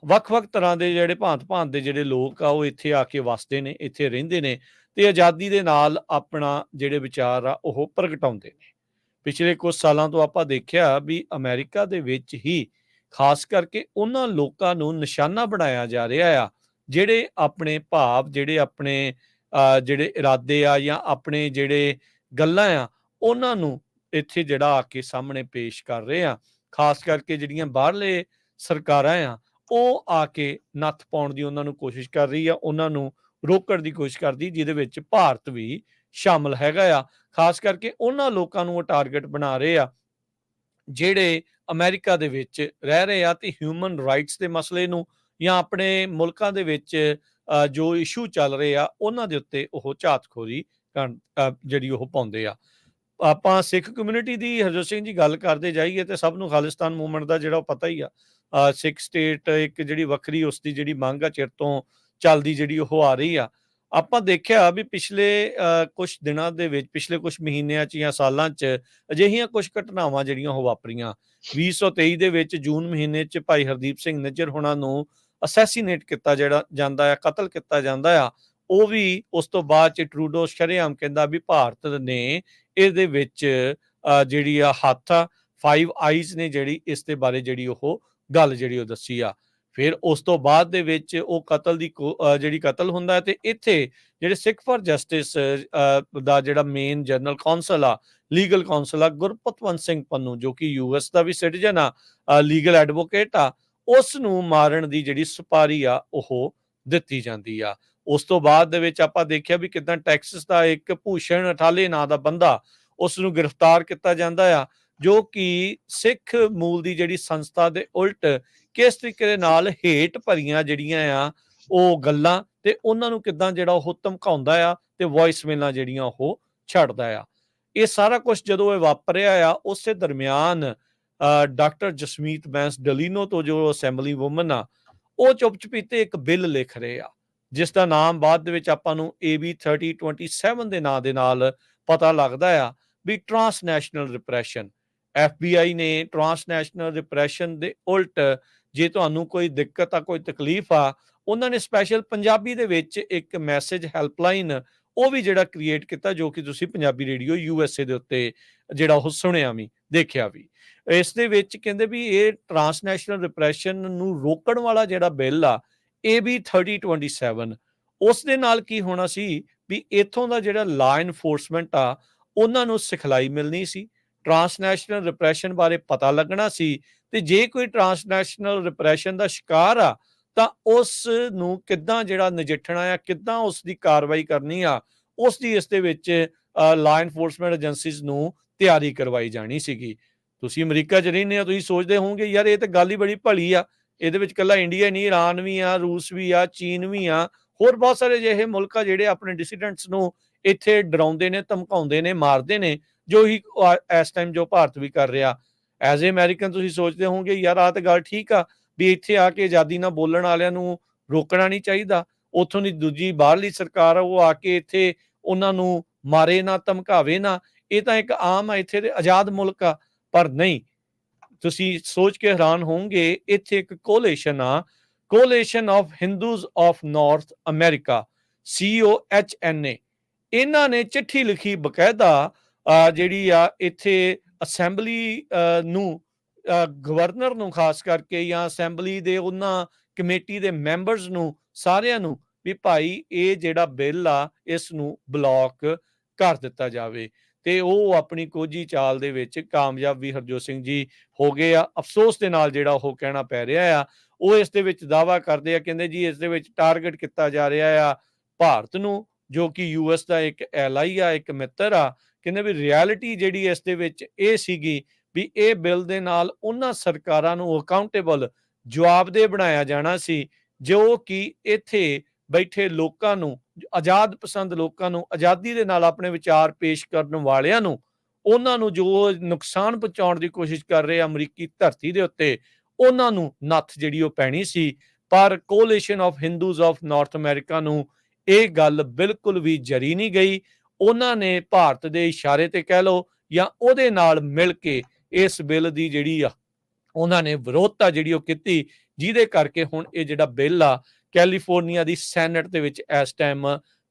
[SPEAKER 1] ਵੱਖ-ਵੱਖ ਤਰ੍ਹਾਂ ਦੇ ਜਿਹੜੇ ਭਾਂਤ-ਭਾਂਤ ਦੇ ਜਿਹੜੇ ਲੋਕ ਆ ਉਹ ਇੱਥੇ ਆ ਕੇ ਵਸਦੇ ਨੇ, ਇੱਥੇ ਰਹਿੰਦੇ ਨੇ ਤੇ ਆਜ਼ਾਦੀ ਦੇ ਨਾਲ ਆਪਣਾ ਜਿਹੜੇ ਵਿਚਾਰ ਆ ਉਹ ਪ੍ਰਗਟਾਉਂਦੇ ਨੇ। ਪਿਛਲੇ ਕੁਝ ਸਾਲਾਂ ਤੋਂ ਆਪਾਂ ਦੇਖਿਆ ਵੀ ਅਮਰੀਕਾ ਦੇ ਵਿੱਚ ਹੀ ਖਾਸ ਕਰਕੇ ਉਹਨਾਂ ਲੋਕਾਂ ਨੂੰ ਨਿਸ਼ਾਨਾ ਬਣਾਇਆ ਜਾ ਰਿਹਾ ਆ ਜਿਹੜੇ ਆਪਣੇ ਭਾਵ, ਜਿਹੜੇ ਆਪਣੇ ਜਿਹੜੇ ਇਰਾਦੇ ਆ ਜਾਂ ਆਪਣੇ ਜਿਹੜੇ ਗੱਲਾਂ ਆ ਉਹਨਾਂ ਨੂੰ ਇੱਥੇ ਜਿਹੜਾ ਆ ਕੇ ਸਾਹਮਣੇ ਪੇਸ਼ ਕਰ ਰਹੇ ਆ। ਖਾਸ ਕਰਕੇ ਜਿਹੜੀਆਂ ਬਾਹਰਲੇ ਸਰਕਾਰਾਂ ਆ ਉਹ ਆ ਕੇ ਨੱਥ ਪਾਉਣ ਦੀ ਉਹਨਾਂ ਨੂੰ ਕੋਸ਼ਿਸ਼ ਕਰ ਰਹੀ ਆ, ਉਹਨਾਂ ਨੂੰ ਰੋਕਣ ਦੀ ਕੋਸ਼ਿਸ਼ ਕਰਦੀ, ਜਿਹਦੇ ਵਿੱਚ ਭਾਰਤ ਵੀ ਸ਼ਾਮਲ ਹੈਗਾ ਆ। ਖਾਸ ਕਰਕੇ ਉਹਨਾਂ ਲੋਕਾਂ ਨੂੰ ਉਹ ਟਾਰਗੇਟ ਬਣਾ ਰਹੇ ਆ ਜਿਹੜੇ ਅਮਰੀਕਾ ਦੇ ਵਿੱਚ ਰਹਿ ਰਹੇ ਆ ਤੇ ਹਿਊਮਨ ਰਾਈਟਸ ਦੇ ਮਸਲੇ ਨੂੰ ਜਾਂ ਆਪਣੇ ਮੁਲਕਾਂ ਦੇ ਵਿੱਚ ਜੋ ਇਸ਼ੂ ਚੱਲ ਰਹੇ ਆ ਉਹਨਾਂ ਦੇ ਉੱਤੇ ਉਹ ਝਾਤਖੋਰੀ ਜਿਹੜੀ ਉਹ ਪਾਉਂਦੇ ਆ। ਆਪਾਂ ਸਿੱਖ ਕਮਿਊਨਿਟੀ ਦੀ ਹਰਜੋਤ ਸਿੰਘ ਜੀ ਗੱਲ ਕਰਦੇ ਜਾਈਏ ਤੇ ਸਭ ਨੂੰ ਖਾਲਿਸਤਾਨ ਮੂਵਮੈਂਟ ਦਾ ਜਿਹੜਾ ਉਹ ਪਤਾ ਹੀ ਆ। ਸਿੱਖ ਸਟੇਟ ਇੱਕ ਜਿਹੜੀ ਵੱਖਰੀ ਉਸ ਦੀ ਜਿਹੜੀ ਮੰਗ ਆ ਚਿਰ ਤੋਂ ਚੱਲਦੀ ਜਿਹੜੀ ਉਹ ਆ ਰਹੀ ਆ। ਆਪਾਂ ਦੇਖਿਆ ਵੀ ਪਿਛਲੇ ਕੁਝ ਦਿਨਾਂ ਦੇ ਵਿੱਚ, ਪਿਛਲੇ ਕੁਝ ਮਹੀਨਿਆਂ 'ਚ ਜਾਂ ਸਾਲਾਂ 'ਚ ਅਜਿਹੀਆਂ ਕੁਝ ਘਟਨਾਵਾਂ ਜਿਹੜੀਆਂ ਉਹ ਵਾਪਰੀਆਂ। 2023 ਦੇ ਵਿੱਚ ਜੂਨ ਮਹੀਨੇ 'ਚ ਭਾਈ ਹਰਦੀਪ ਸਿੰਘ ਨਿੱਜਰ ਹੋਣਾ ਨੂੰ ਅਸੈਸੀਨੇਟ ਕੀਤਾ ਜਿਹੜਾ ਜਾਂਦਾ ਆ, ਕਤਲ ਕੀਤਾ ਜਾਂਦਾ ਆ। ਉਹ ਵੀ ਉਸ ਤੋਂ ਬਾਅਦ 'ਚ ਟਰੂਡੋ ਸ਼ਰੇਆਮ ਕਹਿੰਦਾ ਵੀ ਭਾਰਤ ਨੇ ਇਹਦੇ ਵਿੱਚ ਜਿਹੜੀ ਆ ਹੱਥ ਆ, 5 ਆਈਜ਼ ਨੇ ਜਿਹੜੀ ਇਸ ਦੇ ਬਾਰੇ ਜਿਹੜੀ ਉਹ ਗੱਲ ਜਿਹੜੀ ਉਹ ਦੱਸੀ ਆ। ਫਿਰ ਉਸ ਤੋਂ ਬਾਅਦ ਦੇ ਵਿੱਚ ਉਹ ਕਤਲ ਦੀ ਜਿਹੜੀ ਕਤਲ ਹੁੰਦਾ ਤੇ ਇੱਥੇ ਜਿਹੜੇ ਸਿੱਖ ਫॉर ਜਸਟਿਸ ਦਾ ਜਿਹੜਾ ਮੇਨ ਜਨਰਲ ਕੌਂਸਲ ਆ, ਲੀਗਲ ਕੌਂਸਲ ਆ, ਗੁਰਪਤਵੰਤ ਸਿੰਘ ਪੰਨੂ, ਜੋ ਕਿ US ਦਾ ਵੀ ਸਿਟੀਜ਼ਨ ਆ, ਲੀਗਲ ਐਡਵੋਕੇਟ ਆ, ਉਸ ਨੂੰ ਮਾਰਨ ਦੀ ਜਿਹੜੀ ਸੁਪਾਰੀ ਆ ਉਹ ਦਿੱਤੀ ਜਾਂਦੀ ਆ। ਉਸ ਤੋਂ ਬਾਅਦ ਦੇ ਵਿੱਚ ਆਪਾਂ ਦੇਖਿਆ ਵੀ ਕਿਦਾਂ ਟੈਕਸਸ ਦਾ ਇੱਕ ਭੂਸ਼ਣ ਅਠਾਲੇ ਨਾਂ ਦਾ ਬੰਦਾ, ਉਸ ਨੂੰ ਗ੍ਰਿਫਤਾਰ ਕੀਤਾ ਜਾਂਦਾ ਆ, ਜੋ ਕਿ ਸਿੱਖ ਮੂਲ ਦੀ ਜਿਹੜੀ ਸੰਸਥਾ ਦੇ ਉਲਟ ਕਿਸ ਤਰੀਕੇ ਦੇ ਨਾਲ ਹੇਟ ਭਰੀਆਂ ਜਿਹੜੀਆਂ ਆ ਉਹ ਗੱਲਾਂ ਤੇ ਉਹਨਾਂ ਨੂੰ ਕਿਦਾਂ ਜਿਹੜਾ ਉਹ ਧਮਕਾਉਂਦਾ ਆ ਤੇ ਵੌਇਸ ਮੇਲਾਂ ਜਿਹੜੀਆਂ ਉਹ ਛੱਡਦਾ ਆ। ਇਹ ਸਾਰਾ ਕੁਝ ਜਦੋਂ ਇਹ ਵਾਪਰਿਆ ਆ ਉਸੇ ਦਰਮਿਆਨ ਡਾਕਟਰ ਜਸਮੀਤ ਬੈਂਸ ਡਲੀਨੋ ਤੋਂ ਜੋ ਅਸੈਂਬਲੀ ਵੂਮਨ ਆ ਉਹ ਚੁੱਪ ਚਪੀਤੇ ਇੱਕ ਬਿੱਲ ਲਿਖ ਰਹੇ ਆ ਜਿਸ ਦਾ ਨਾਮ ਬਾਅਦ ਦੇ ਵਿੱਚ ਆਪਾਂ ਨੂੰ AB 3027 ਦੇ ਨਾਂ ਦੇ ਨਾਲ ਪਤਾ ਲੱਗਦਾ ਆ ਵੀ ਟਰਾਂਸਨੈਸ਼ਨਲ ਰਿਪਰੈਸ਼ਨ। FBI ਨੇ ਟਰਾਂਸਨੈਸ਼ਨਲ ਰਿਪਰੈਸ਼ਨ ਦੇ ਉਲਟ ਜੇ ਤੁਹਾਨੂੰ ਕੋਈ ਦਿੱਕਤ ਆ, ਕੋਈ ਤਕਲੀਫ ਆ, ਉਹਨਾਂ ਨੇ ਸਪੈਸ਼ਲ ਪੰਜਾਬੀ ਦੇ ਵਿੱਚ ਇੱਕ ਮੈਸੇਜ ਹੈਲਪਲਾਈਨ ਉਹ ਵੀ ਜਿਹੜਾ ਕ੍ਰੀਏਟ ਕੀਤਾ, ਜੋ ਕਿ ਤੁਸੀਂ ਪੰਜਾਬੀ ਰੇਡੀਓ USA ਦੇ ਉੱਤੇ ਜਿਹੜਾ ਉਹ ਸੁਣਿਆ ਵੀ, ਦੇਖਿਆ ਵੀ। ਇਸ ਦੇ ਵਿੱਚ ਕਹਿੰਦੇ ਵੀ ਇਹ ਟਰਾਂਸਨੈਸ਼ਨਲ ਰਿਪਰੈਸ਼ਨ ਨੂੰ ਰੋਕਣ ਵਾਲਾ ਜਿਹੜਾ ਬਿੱਲ ਆ AB 3027, ਉਸ ਦੇ ਨਾਲ ਕੀ ਹੋਣਾ ਸੀ ਵੀ ਇੱਥੋਂ ਦਾ ਜਿਹੜਾ ਲਾ ਇਨਫੋਰਸਮੈਂਟ ਆ ਉਹਨਾਂ ਨੂੰ ਸਿਖਲਾਈ ਮਿਲਣੀ ਸੀ, ਟਰਾਂਸਨੈਸ਼ਨਲ ਰਿਪਰੈਸ਼ਨ ਬਾਰੇ ਪਤਾ ਲੱਗਣਾ ਸੀ, ਤੇ ਜੇ ਕੋਈ ਟਰਾਂਸਨੈਸ਼ਨਲ ਰਿਪਰੈਸ਼ਨ ਦਾ ਸ਼ਿਕਾਰ ਆ ਤਾਂ ਉਸ ਨੂੰ ਕਿੱਦਾਂ ਜਿਹੜਾ ਨਜਿੱਠਣਾ ਆ, ਕਿੱਦਾਂ ਉਸ ਦੀ ਕਾਰਵਾਈ ਕਰਨੀ ਆ, ਉਸ ਦੀ ਇਸ ਦੇ ਵਿੱਚ ਲਾ ਇਨਫੋਰਸਮੈਂਟ ਏਜੰਸੀਜ਼ ਨੂੰ ਤਿਆਰੀ ਕਰਵਾਈ ਜਾਣੀ ਸੀਗੀ। ਤੁਸੀਂ ਅਮਰੀਕਾ 'ਚ ਰਹਿੰਦੇ ਹੋ, ਤੁਸੀਂ ਸੋਚਦੇ ਹੋਵੋਗੇ ਯਾਰ ਇਹ ਤਾਂ ਗੱਲ ਹੀ ਬੜੀ ਭਲੀ ਆ, ਇਹਦੇ ਵਿੱਚ ਇਕੱਲਾ ਇੰਡੀਆ ਨਹੀਂ, ਈਰਾਨ ਵੀ ਆ, ਰੂਸ ਵੀ ਆ, ਚੀਨ ਵੀ ਆ, ਹੋਰ ਬਹੁਤ ਸਾਰੇ ਅਜਿਹੇ ਮੁਲਕ ਆ ਜਿਹੜੇ ਆਪਣੇ ਡਿਸੀਡੈਂਟਸ ਨੂੰ ਇੱਥੇ ਡਰਾਉਂਦੇ ਨੇ, ਧਮਕਾਉਂਦੇ ਨੇ, ਮਾਰਦੇ ਨੇ, ਜੋ ਹੀ ਇਸ ਟਾਈਮ ਜੋ ਭਾਰਤ ਵੀ ਕਰ ਰਿਹਾ। ਐਜ਼ ਏ ਅਮਰੀਕਨ ਤੁਸੀਂ ਸੋਚਦੇ ਹੋਵੋਗੇ ਯਾਰ ਆਹ ਤਾਂ ਗੱਲ ਠੀਕ ਆ ਵੀ ਇੱਥੇ ਆ ਕੇ ਆਜ਼ਾਦੀ ਨਾਲ ਬੋਲਣ ਵਾਲਿਆਂ ਨੂੰ ਰੋਕਣਾ ਨਹੀਂ ਚਾਹੀਦਾ, ਉੱਥੋਂ ਦੀ ਦੂਜੀ ਬਾਹਰਲੀ ਸਰਕਾਰ ਆ ਉਹ ਆ ਕੇ ਇੱਥੇ ਉਹਨਾਂ ਨੂੰ ਮਾਰੇ ਨਾ, ਧਮਕਾਵੇ ਨਾ, ਇਹ ਤਾਂ ਇੱਕ ਆਮ ਆ, ਇੱਥੇ ਦੇ ਆਜ਼ਾਦ ਮੁਲਕ ਆ। ਪਰ ਨਹੀਂ, ਤੁਸੀਂ ਸੋਚ ਕੇ ਹੈਰਾਨ ਹੋਵੋਗੇ ਇੱਥੇ ਇੱਕ ਕੋਲੇਸ਼ਨ ਆ, coalition of Hindus of North America, COHNA, ਇਹਨਾਂ ਨੇ ਚਿੱਠੀ ਲਿਖੀ ਬਕਾਇਦਾ ਜਿਹੜੀ ਆ ਇੱਥੇ ਅਸੈਂਬਲੀ ਨੂੰ ਗਵਰਨਰ ਨੂੰ ਖਾਸ ਕਰਕੇ ਜਾਂ ਅਸੈਂਬਲੀ ਦੇ ਉਹਨਾਂ ਕਮੇਟੀ ਦੇ ਮੈਂਬਰਸ ਨੂੰ ਸਾਰਿਆਂ ਨੂੰ ਵੀ ਭਾਈ ਇਹ ਜਿਹੜਾ ਬਿੱਲ ਆ ਇਸ ਨੂੰ ਬਲੌਕ ਕਰ ਦਿੱਤਾ ਜਾਵੇ ਤੇ ਉਹ ਆਪਣੀ ਕੋਝੀ ਚਾਲ ਦੇ ਵਿੱਚ ਕਾਮਯਾਬ ਵੀ ਹਰਜੋਤ ਸਿੰਘ ਜੀ ਹੋ ਗਏ ਆ। ਅਫਸੋਸ ਦੇ ਨਾਲ ਜਿਹੜਾ ਉਹ ਕਹਿਣਾ ਪੈ ਰਿਹਾ ਆ, ਉਹ ਇਸ ਦੇ ਵਿੱਚ ਦਾਅਵਾ ਕਰਦੇ ਆ, ਕਹਿੰਦੇ ਜੀ ਇਸ ਦੇ ਵਿੱਚ ਟਾਰਗੇਟ ਕੀਤਾ ਜਾ ਰਿਹਾ ਆ ਭਾਰਤ ਨੂੰ, ਜੋ ਕਿ ਯੂਐਸ ਦਾ ਇੱਕ ਐਲਾਈ ਆ, ਇੱਕ ਮਿੱਤਰ ਆ। ਕਹਿੰਦੇ ਵੀ ਰਿਐਲਿਟੀ ਜਿਹੜੀ ਇਸ ਦੇ ਵਿੱਚ ਇਹ ਸੀਗੀ ਵੀ ਇਹ ਬਿੱਲ ਦੇ ਨਾਲ ਉਹਨਾਂ ਸਰਕਾਰਾਂ ਨੂੰ ਅਕਾਊਂਟੇਬਲ ਜਵਾਬਦੇਹ ਬਣਾਇਆ ਜਾਣਾ ਸੀ ਜੋ ਕਿ ਇੱਥੇ ਬੈਠੇ ਲੋਕਾਂ ਨੂੰ, ਆਜ਼ਾਦ ਪਸੰਦ ਲੋਕਾਂ ਨੂੰ, ਆਜ਼ਾਦੀ ਦੇ ਨਾਲ ਆਪਣੇ ਵਿਚਾਰ ਪੇਸ਼ ਕਰਨ ਵਾਲਿਆਂ ਨੂੰ, ਉਹਨਾਂ ਨੂੰ ਜੋ ਨੁਕਸਾਨ ਪਹੁੰਚਾਉਣ ਦੀ ਕੋਸ਼ਿਸ਼ ਕਰ ਰਹੇ ਅਮਰੀਕੀ ਧਰਤੀ ਦੇ ਉੱਤੇ, ਉਹਨਾਂ ਨੂੰ ਨੱਥ ਜਿਹੜੀ ਉਹ ਪੈਣੀ ਸੀ। ਪਰ coalition of Hindus of North America ਨੂੰ ਇਹ ਗੱਲ ਬਿਲਕੁਲ ਵੀ ਜਰੀ ਨਹੀਂ ਗਈ। ਉਹਨਾਂ ਨੇ ਭਾਰਤ ਦੇ ਇਸ਼ਾਰੇ ਤੇ ਕਹਿ ਲਓ ਜਾਂ ਉਹਦੇ ਨਾਲ ਮਿਲ ਕੇ ਇਸ ਬਿੱਲ ਦੀ ਜਿਹੜੀ ਆ ਉਹਨਾਂ ਨੇ ਵਿਰੋਧਤਾ ਜਿਹੜੀ ਉਹ ਕੀਤੀ, ਜਿਹਦੇ ਕਰਕੇ ਹੁਣ ਇਹ ਜਿਹੜਾ ਬਿੱਲ ਆ ਕੈਲੀਫੋਰਨੀਆ ਦੀ ਸੈਨੇਟ ਦੇ ਵਿੱਚ ਇਸ ਟਾਈਮ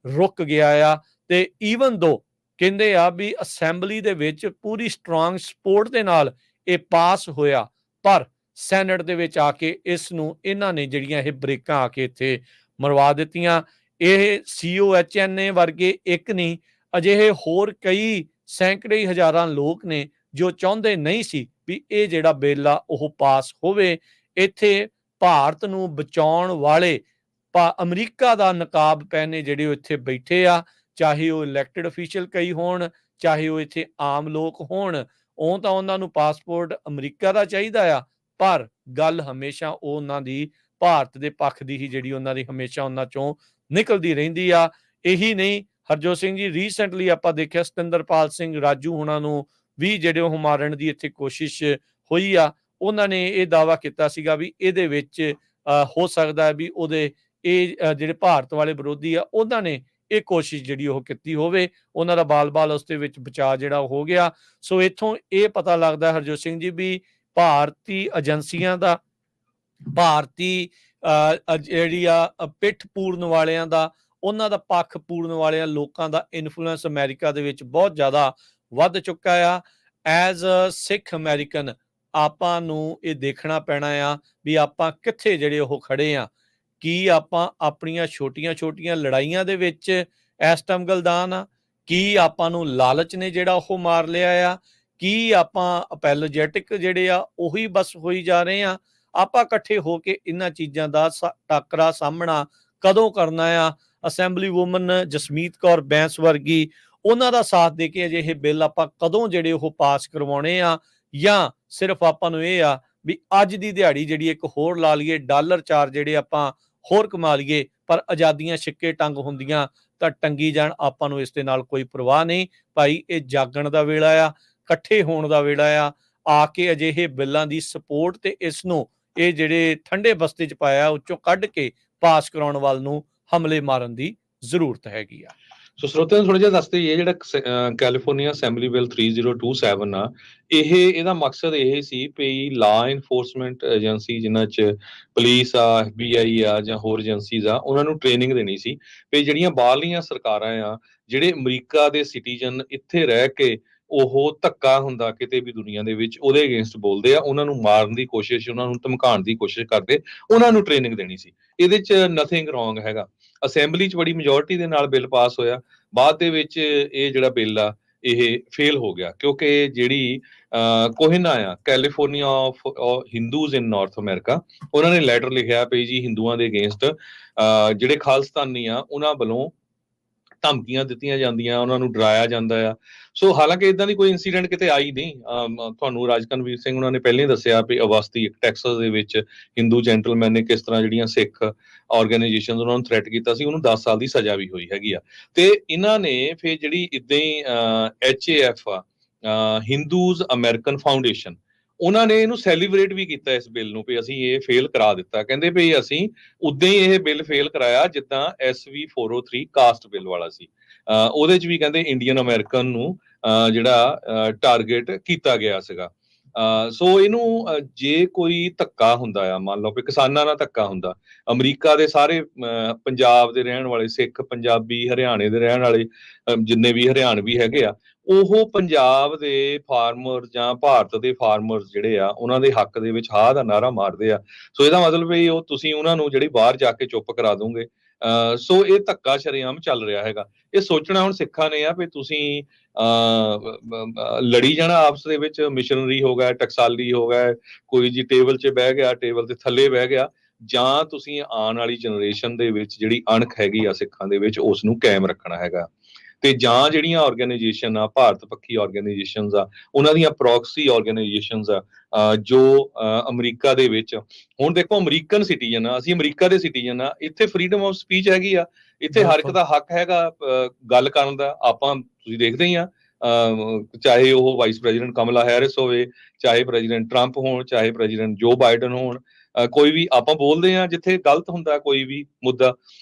[SPEAKER 1] ਰੁਕ ਗਿਆ ਆ। ਤੇ ਈਵਨ ਦੋ ਕਹਿੰਦੇ ਆ ਵੀ ਅਸੈਂਬਲੀ ਦੇ ਵਿੱਚ ਪੂਰੀ ਸਟਰੋਂਗ ਸਪੋਰਟ ਦੇ ਨਾਲ ਇਹ ਪਾਸ ਹੋਇਆ, ਪਰ ਸੈਨੇਟ ਦੇ ਵਿੱਚ ਆ ਕੇ ਇਸ ਨੂੰ ਇਹਨਾਂ ਨੇ ਜਿਹੜੀਆਂ ਇਹ ਬ੍ਰੇਕਾਂ ਆ ਕੇ ਇੱਥੇ ਮਰਵਾ ਦਿੱਤੀਆਂ। ਇਹ COHNA ਵਰਗੇ ਇੱਕ ਨਹੀਂ, ਅਜਿਹੇ ਹੋਰ ਕਈ ਸੈਂਕੜੇ ਹਜ਼ਾਰਾਂ ਲੋਕ ਨੇ ਜੋ ਚਾਹੁੰਦੇ ਨਹੀਂ ਸੀ ਵੀ ਇਹ ਜਿਹੜਾ ਬਿੱਲ ਆ ਉਹ ਪਾਸ ਹੋਵੇ। ਇੱਥੇ ਭਾਰਤ ਨੂੰ ਬਚਾਉਣ ਵਾਲੇ ਅਮਰੀਕਾ ਦਾ ਨਕਾਬ ਪਹਿਨੇ ਜਿਹੜੇ ਉਹ ਇੱਥੇ ਬੈਠੇ ਆ, ਚਾਹੇ ਉਹ ਇਲੈਕਟਡ ਅਫੀਸ਼ੀਅਲ ਕਈ ਹੋਣ, ਚਾਹੇ ਉਹ ਇੱਥੇ ਆਮ ਲੋਕ ਹੋਣ, ਉਹ ਤਾਂ ਉਹਨਾਂ ਨੂੰ ਪਾਸਪੋਰਟ ਅਮਰੀਕਾ ਦਾ ਚਾਹੀਦਾ ਆ, ਪਰ ਗੱਲ ਹਮੇਸ਼ਾ ਉਹ ਉਹਨਾਂ ਦੀ ਭਾਰਤ ਦੇ ਪੱਖ ਦੀ ਹੀ ਜਿਹੜੀ ਉਹਨਾਂ ਦੀ ਹਮੇਸ਼ਾ ਉਹਨਾਂ ਚੋਂ ਨਿਕਲਦੀ ਰਹਿੰਦੀ ਆ। ਇਹੀ ਨਹੀਂ, ਹਰਜੋਤ ਸਿੰਘ ਜੀ ਰੀਸੈਂਟਲੀ ਆਪਾਂ ਦੇਖਿਆ ਸਤਿੰਦਰਪਾਲ ਸਿੰਘ ਰਾਜੂ ਹੁਣਾਂ ਨੂੰ ਵੀ ਜਿਹੜੇ ਉਹ ਮਾਰਨ ਦੀ ਇੱਥੇ ਕੋਸ਼ਿਸ਼ ਹੋਈ ਆ। ਉਹਨਾਂ ਨੇ ਇਹ ਦਾਅਵਾ ਕੀਤਾ ਸੀਗਾ ਵੀ ਇਹਦੇ ਵਿੱਚ ਹੋ ਸਕਦਾ ਹੈ ਵੀ ਉਹਦੇ ਇਹ ਜਿਹੜੇ ਭਾਰਤ ਵਾਲੇ ਵਿਰੋਧੀ ਆ ਉਹਨਾਂ ਨੇ ਇਹ ਕੋਸ਼ਿਸ਼ ਜਿਹੜੀ ਉਹ ਕੀਤੀ ਹੋਵੇ, ਉਹਨਾਂ ਦਾ ਬਾਲ-ਬਾਲ ਉਸ ਦੇ ਵਿੱਚ ਬਚਾਅ ਜਿਹੜਾ ਹੋ ਗਿਆ। ਸੋ ਇੱਥੋਂ ਇਹ ਪਤਾ ਲੱਗਦਾ ਹਰਜੋਤ ਸਿੰਘ ਜੀ ਵੀ ਭਾਰਤੀ ਏਜੰਸੀਆਂ ਦਾ, ਭਾਰਤੀ ਜਿਹੜੀ ਆ ਪਿੱਠ ਪੂਰਨ ਵਾਲਿਆਂ ਦਾ, ਉਹਨਾਂ ਦਾ ਪੱਖ ਪੂਰਨ ਵਾਲਿਆਂ ਲੋਕਾਂ ਦਾ ਇਨਫਲੂਐਂਸ ਅਮਰੀਕਾ ਦੇ ਵਿੱਚ ਬਹੁਤ ਜ਼ਿਆਦਾ ਵੱਧ ਚੁੱਕਾ ਆ। ਐਜ਼ ਅ ਸਿੱਖ ਅਮਰੀਕਨ ਆਪਾਂ ਨੂੰ ਇਹ ਦੇਖਣਾ ਪੈਣਾ ਆ ਵੀ ਆਪਾਂ ਕਿੱਥੇ ਜਿਹੜੇ ਉਹ ਖੜੇ ਆ। ਕੀ ਆਪਾਂ ਆਪਣੀਆਂ ਛੋਟੀਆਂ-ਛੋਟੀਆਂ ਲੜਾਈਆਂ ਦੇ ਵਿੱਚ ਇਸ ਟਾਈਮ ਗਲਦਾਨ ਆ? ਕੀ ਆਪਾਂ ਨੂੰ ਲਾਲਚ ਨੇ ਜਿਹੜਾ ਉਹ ਮਾਰ ਲਿਆ ਆ? ਕੀ ਆਪਾਂ ਅਪੈਲੋਜੈਟਿਕ ਜਿਹੜੇ ਆ ਉਹੀ ਬਸ ਹੋਈ ਜਾ ਰਹੇ ਆ? ਆਪਾਂ ਇਕੱਠੇ ਹੋ ਕੇ ਇਹਨਾਂ ਚੀਜ਼ਾਂ ਦਾ ਟਾਕਰਾ ਸਾਹਮਣਾ ਕਦੋਂ ਕਰਨਾ ਆ? ਅਸੈਂਬਲੀ ਵੂਮਨ ਜਸਮੀਤ ਕੌਰ ਬੈਂਸ ਵਰਗੀ, ਉਹਨਾਂ ਦਾ ਸਾਥ ਦੇ ਕੇ ਅਜਿਹੇ ਬਿੱਲ ਆਪਾਂ ਕਦੋਂ ਜਿਹੜੇ ਉਹ ਪਾਸ ਕਰਵਾਉਣੇ ਆ? ਜਾਂ ਸਿਰਫ ਆਪਾਂ ਨੂੰ ਇਹ ਆ ਵੀ ਅੱਜ ਦੀ ਦਿਹਾੜੀ ਜਿਹੜੀ ਇੱਕ ਹੋਰ ਲਾ ਲਈਏ, $4 ਜਿਹੜੇ ਆਪਾਂ ਹੋਰ ਕਮਾ ਲਈਏ, ਪਰ ਆਜ਼ਾਦੀਆਂ ਛਿੱਕੇ ਟੰਗ ਹੁੰਦੀਆਂ ਤਾਂ ਟੰਗੀ ਜਾਣ, ਆਪਾਂ ਨੂੰ ਇਸ ਦੇ ਨਾਲ ਕੋਈ ਪਰਵਾਹ ਨਹੀਂ। ਭਾਈ ਇਹ ਜਾਗਣ ਦਾ ਵੇਲਾ ਆ, ਇਕੱਠੇ ਹੋਣ ਦਾ ਵੇਲਾ ਆ ਕੇ ਅਜਿਹੇ ਬਿੱਲਾਂ ਦੀ ਸਪੋਰਟ ਤੇ ਇਸ ਨੂੰ ਇਹ ਜਿਹੜੇ ਠੰਡੇ ਬਸਤੇ 'ਚ ਪਾਇਆ ਉੱਚੋਂ ਕੱਢ ਕੇ ਪਾਸ ਕਰਾਉਣ ਵੱਲ ਨੂੰ ਹਮਲੇ ਮਾਰਨ ਦੀ ਜ਼ਰੂਰਤ ਹੈਗੀ ਆ।
[SPEAKER 2] ਸੋ ਸਰੋਤਿਆਂ ਨੂੰ ਥੋੜਾ ਜਿਹਾ ਦੱਸ ਦਈਏ, ਜਿਹੜਾ ਕੈਲੀਫੋਰਨੀਆ ਅਸੈਂਬਲੀ ਬਿੱਲ 3027 ਆ, ਇਹਦਾ ਮਕਸਦ ਇਹ ਸੀ ਵੀ ਲਾ ਇਨਫੋਰਸਮੈਂਟ ਏਜੰਸੀ ਜਿਨ੍ਹਾਂ 'ਚ ਪੁਲਿਸ ਆ, FBI ਆ ਜਾਂ ਹੋਰ ਏਜੰਸੀਜ਼ ਆ, ਉਹਨਾਂ ਨੂੰ ਟ੍ਰੇਨਿੰਗ ਦੇਣੀ ਸੀ ਵੀ ਜਿਹੜੀਆਂ ਬਾਹਰਲੀਆਂ ਸਰਕਾਰਾਂ ਆ, ਜਿਹੜੇ ਅਮਰੀਕਾ ਦੇ ਸਿਟੀਜ਼ਨ ਇੱਥੇ ਰਹਿ ਕੇ ਉਹ ਧੱਕਾ ਹੁੰਦਾ ਕਿਤੇ ਵੀ ਦੁਨੀਆ ਦੇ ਵਿੱਚ ਉਹਦੇ ਅਗੇਂਸਟ ਬੋਲਦੇ ਆ, ਉਹਨਾਂ ਨੂੰ ਮਾਰਨ ਦੀ ਕੋਸ਼ਿਸ਼, ਉਹਨਾਂ ਨੂੰ ਧਮਕਾਉਣ ਦੀ ਕੋਸ਼ਿਸ਼ ਕਰਦੇ, ਉਹਨਾਂ ਨੂੰ ਟ੍ਰੇਨਿੰਗ ਦੇਣੀ ਸੀ। ਇਹਦੇ 'ਚ ਨਥਿੰਗ ਰੋਂਗ ਹੈਗਾ। ਅਸੈਂਬਲੀ 'ਚ ਬੜੀ ਮੈਜੋਰਟੀ ਦੇ ਨਾਲ ਬਿੱਲ ਪਾਸ ਹੋਇਆ। ਬਾਅਦ ਦੇ ਵਿੱਚ ਇਹ ਜਿਹੜਾ ਬਿੱਲ ਆ ਇਹ ਫੇਲ ਹੋ ਗਿਆ, ਕਿਉਂਕਿ ਜਿਹੜੀ ਕੋਹਿਨਾ ਆ, California of Hindus in north America, ਉਹਨਾਂ ਨੇ ਲੈਟਰ ਲਿਖਿਆ ਵੀ ਜੀ ਹਿੰਦੂਆਂ ਦੇ ਅਗੇਂਸਟ ਜਿਹੜੇ ਖਾਲਿਸਤਾਨੀ ਆ ਉਹਨਾਂ ਵੱਲੋਂ ਧਮਕੀਆਂ ਦਿੱਤੀਆਂ ਜਾਂਦੀਆਂ, ਉਹਨਾਂ ਨੂੰ ਡਰਾਇਆ ਜਾਂਦਾ ਆ। ਸੋ ਹਾਲਾਂਕਿ ਇਦਾਂ ਦੀ ਕੋਈ ਇਨਸੀਡੈਂਟ ਕਿਤੇ ਆਈ ਨਹੀਂ। ਤੁਹਾਨੂੰ ਰਾਜਕਨਵੀਰ ਸਿੰਘ ਉਹਨਾਂ ਨੇ ਪਹਿਲਾਂ ਹੀ ਦੱਸਿਆ ਵੀ ਅਵਸਥੀ ਟੈਕਸਸ ਦੇ ਵਿੱਚ ਹਿੰਦੂ ਜੈਂਟਲਮੈਨ ਨੇ ਕਿਸ ਤਰ੍ਹਾਂ ਜਿਹੜੀਆਂ ਸਿੱਖ ਆਰਗੇਨਾਈਜੇਸ਼ਨ ਉਹਨਾਂ ਨੂੰ ਥ੍ਰੈਟ ਕੀਤਾ ਸੀ, ਉਹਨੂੰ 10 ਸਾਲ ਦੀ ਸਜ਼ਾ ਵੀ ਹੋਈ ਹੈਗੀ ਆ। ਤੇ ਇਹਨਾਂ ਨੇ ਫਿਰ ਜਿਹੜੀ ਇਦਾਂ ਹੀ HAF ਆ, ਹਿੰਦੂਜ਼ ਅਮਰੀਕਨ ਫਾਊਂਡੇਸ਼ਨ, ਉਹਨਾਂ ਨੇ ਇਹਨੂੰ ਸੈਲੀਬ੍ਰੇਟ ਵੀ ਕੀਤਾ ਇਸ ਬਿੱਲ ਨੂੰ ਵੀ ਅਸੀਂ ਇਹ ਫੇਲ ਕਰਾ ਦਿੱਤਾ। ਕਹਿੰਦੇ ਵੀ ਅਸੀਂ ਉਦਾਂ ਹੀ ਇਹ ਬਿੱਲ ਫੇਲ ਕਰਾਇਆ ਜਿੱਦਾਂ SV 403 ਕਾਸਟ ਬਿੱਲ ਵਾਲਾ ਸੀ। ਉਹਦੇ 'ਚ ਵੀ ਕਹਿੰਦੇ ਇੰਡੀਅਨ ਅਮਰੀਕਨ ਨੂੰ ਜਿਹੜਾ ਟਾਰਗੇਟ ਕੀਤਾ ਗਿਆ ਸੀਗਾ। ਸੋ ਇਹਨੂੰ ਜੇ ਕੋਈ ਧੱਕਾ ਹੁੰਦਾ ਆ, ਮੰਨ ਲਓ ਕਿ ਕਿਸਾਨਾਂ ਨਾਲ ਧੱਕਾ ਹੁੰਦਾ, ਅਮਰੀਕਾ ਦੇ ਸਾਰੇ ਪੰਜਾਬ ਦੇ ਰਹਿਣ ਵਾਲੇ ਸਿੱਖ, ਪੰਜਾਬੀ, ਹਰਿਆਣੇ ਦੇ ਰਹਿਣ ਵਾਲੇ ਜਿੰਨੇ ਵੀ ਹਰਿਆਣਵੀ ਹੈਗੇ ਆ, ਉਹ ਪੰਜਾਬ ਦੇ ਫਾਰਮਰ ਜਾਂ ਭਾਰਤ ਦੇ ਫਾਰਮਰ ਜਿਹੜੇ ਆ ਉਹਨਾਂ ਦੇ ਹੱਕ ਦੇ ਵਿੱਚ ਹਾਂ ਦਾ ਨਾਅਰਾ ਮਾਰਦੇ ਆ। ਸੋ ਇਹਦਾ ਮਤਲਬ ਵੀ ਉਹ ਤੁਸੀਂ ਉਹਨਾਂ ਨੂੰ ਜਿਹੜੀ ਬਾਹਰ ਜਾ ਕੇ ਚੁੱਪ ਕਰਾ ਦੋਗੇ। ਸੋ ਇਹ ਧੱਕਾ ਸ਼ਰੇਆਮ ਚੱਲ ਰਿਹਾ ਹੈਗਾ। ਇਹ ਸੋਚਣਾ ਹੁਣ ਸਿੱਖਾਂ ਨੇ ਆ ਵੀ ਤੁਸੀਂ ਲੜੀ ਜਾਣਾ ਆਪਸ ਦੇ ਵਿੱਚ, ਮਿਸ਼ਨਰੀ ਹੋ ਗਿਆ, ਟਕਸਾਲੀ ਹੋ ਗਿਆ, ਕੋਈ ਜੀ ਟੇਬਲ 'ਚ ਬਹਿ ਗਿਆ, ਟੇਬਲ ਦੇ ਥੱਲੇ ਬਹਿ ਗਿਆ, ਜਾਂ ਤੁਸੀਂ ਆਉਣ ਵਾਲੀ ਜਨਰੇਸ਼ਨ ਦੇ ਵਿੱਚ ਜਿਹੜੀ ਅਣਖ ਹੈਗੀ ਆ ਸਿੱਖਾਂ ਦੇ ਵਿੱਚ ਉਸ ਨੂੰ ਕਾਇਮ ਰੱਖਣਾ ਹੈਗਾ। ਤੇ ਜਾਂ ਜਿਹੜੀਆਂ ਆਰਗੇਨਾਈਜੇਸ਼ਨ ਆ, ਭਾਰਤ ਪੱਖੀ ਆਰਗੇਨਾਈਜੇਸ਼ਨਸ ਆ, ਉਹਨਾਂ ਦੀਆਂ ਪ੍ਰੋਕਸੀ ਆਰਗੇਨਾਈਜੇਸ਼ਨਸ ਆ ਜੋ ਅਮਰੀਕਾ ਦੇ ਵਿੱਚ, ਹੁਣ ਦੇਖੋ ਅਮਰੀਕਨ ਸਿਟੀਜ਼ਨ ਆ, ਅਸੀਂ ਅਮਰੀਕਾ ਦੇ ਸਿਟੀਜ਼ਨ ਆ, ਇੱਥੇ ਫਰੀडम ਆਫ ਸਪੀਚ ਹੈਗੀ ਆ, ਇੱਥੇ ਹਰ ਇੱਕ ਦਾ ਹੱਕ ਹੈਗਾ ਗੱਲ ਕਰਨ ਦਾ। ਆਪਾਂ ਤੁਸੀਂ ਦੇਖਦੇ ਹੀ ਆ, ਚਾਹੇ ਉਹ ਵਾਈਸ ਪ੍ਰੈਜ਼ੀਡੈਂਟ ਕਮਲਾ ਹੈਰਿਸ ਹੋਵੇ, ਚਾਹੇ ਪ੍ਰੈਜ਼ੀਡੈਂਟ ਟਰੰਪ ਹੋਣ, ਚਾਹੇ ਪ੍ਰੈਜ਼ੀਡੈਂਟ ਜੋ ਬਾਈਡਨ ਹੋਣ, ਕੋਈ ਵੀ ਆਪਾਂ ਬੋਲਦੇ ਆ ਜਿੱਥੇ ਗਲਤ ਹੁੰਦਾ ਕੋਈ ਵੀ ਮੁੱਦਾ,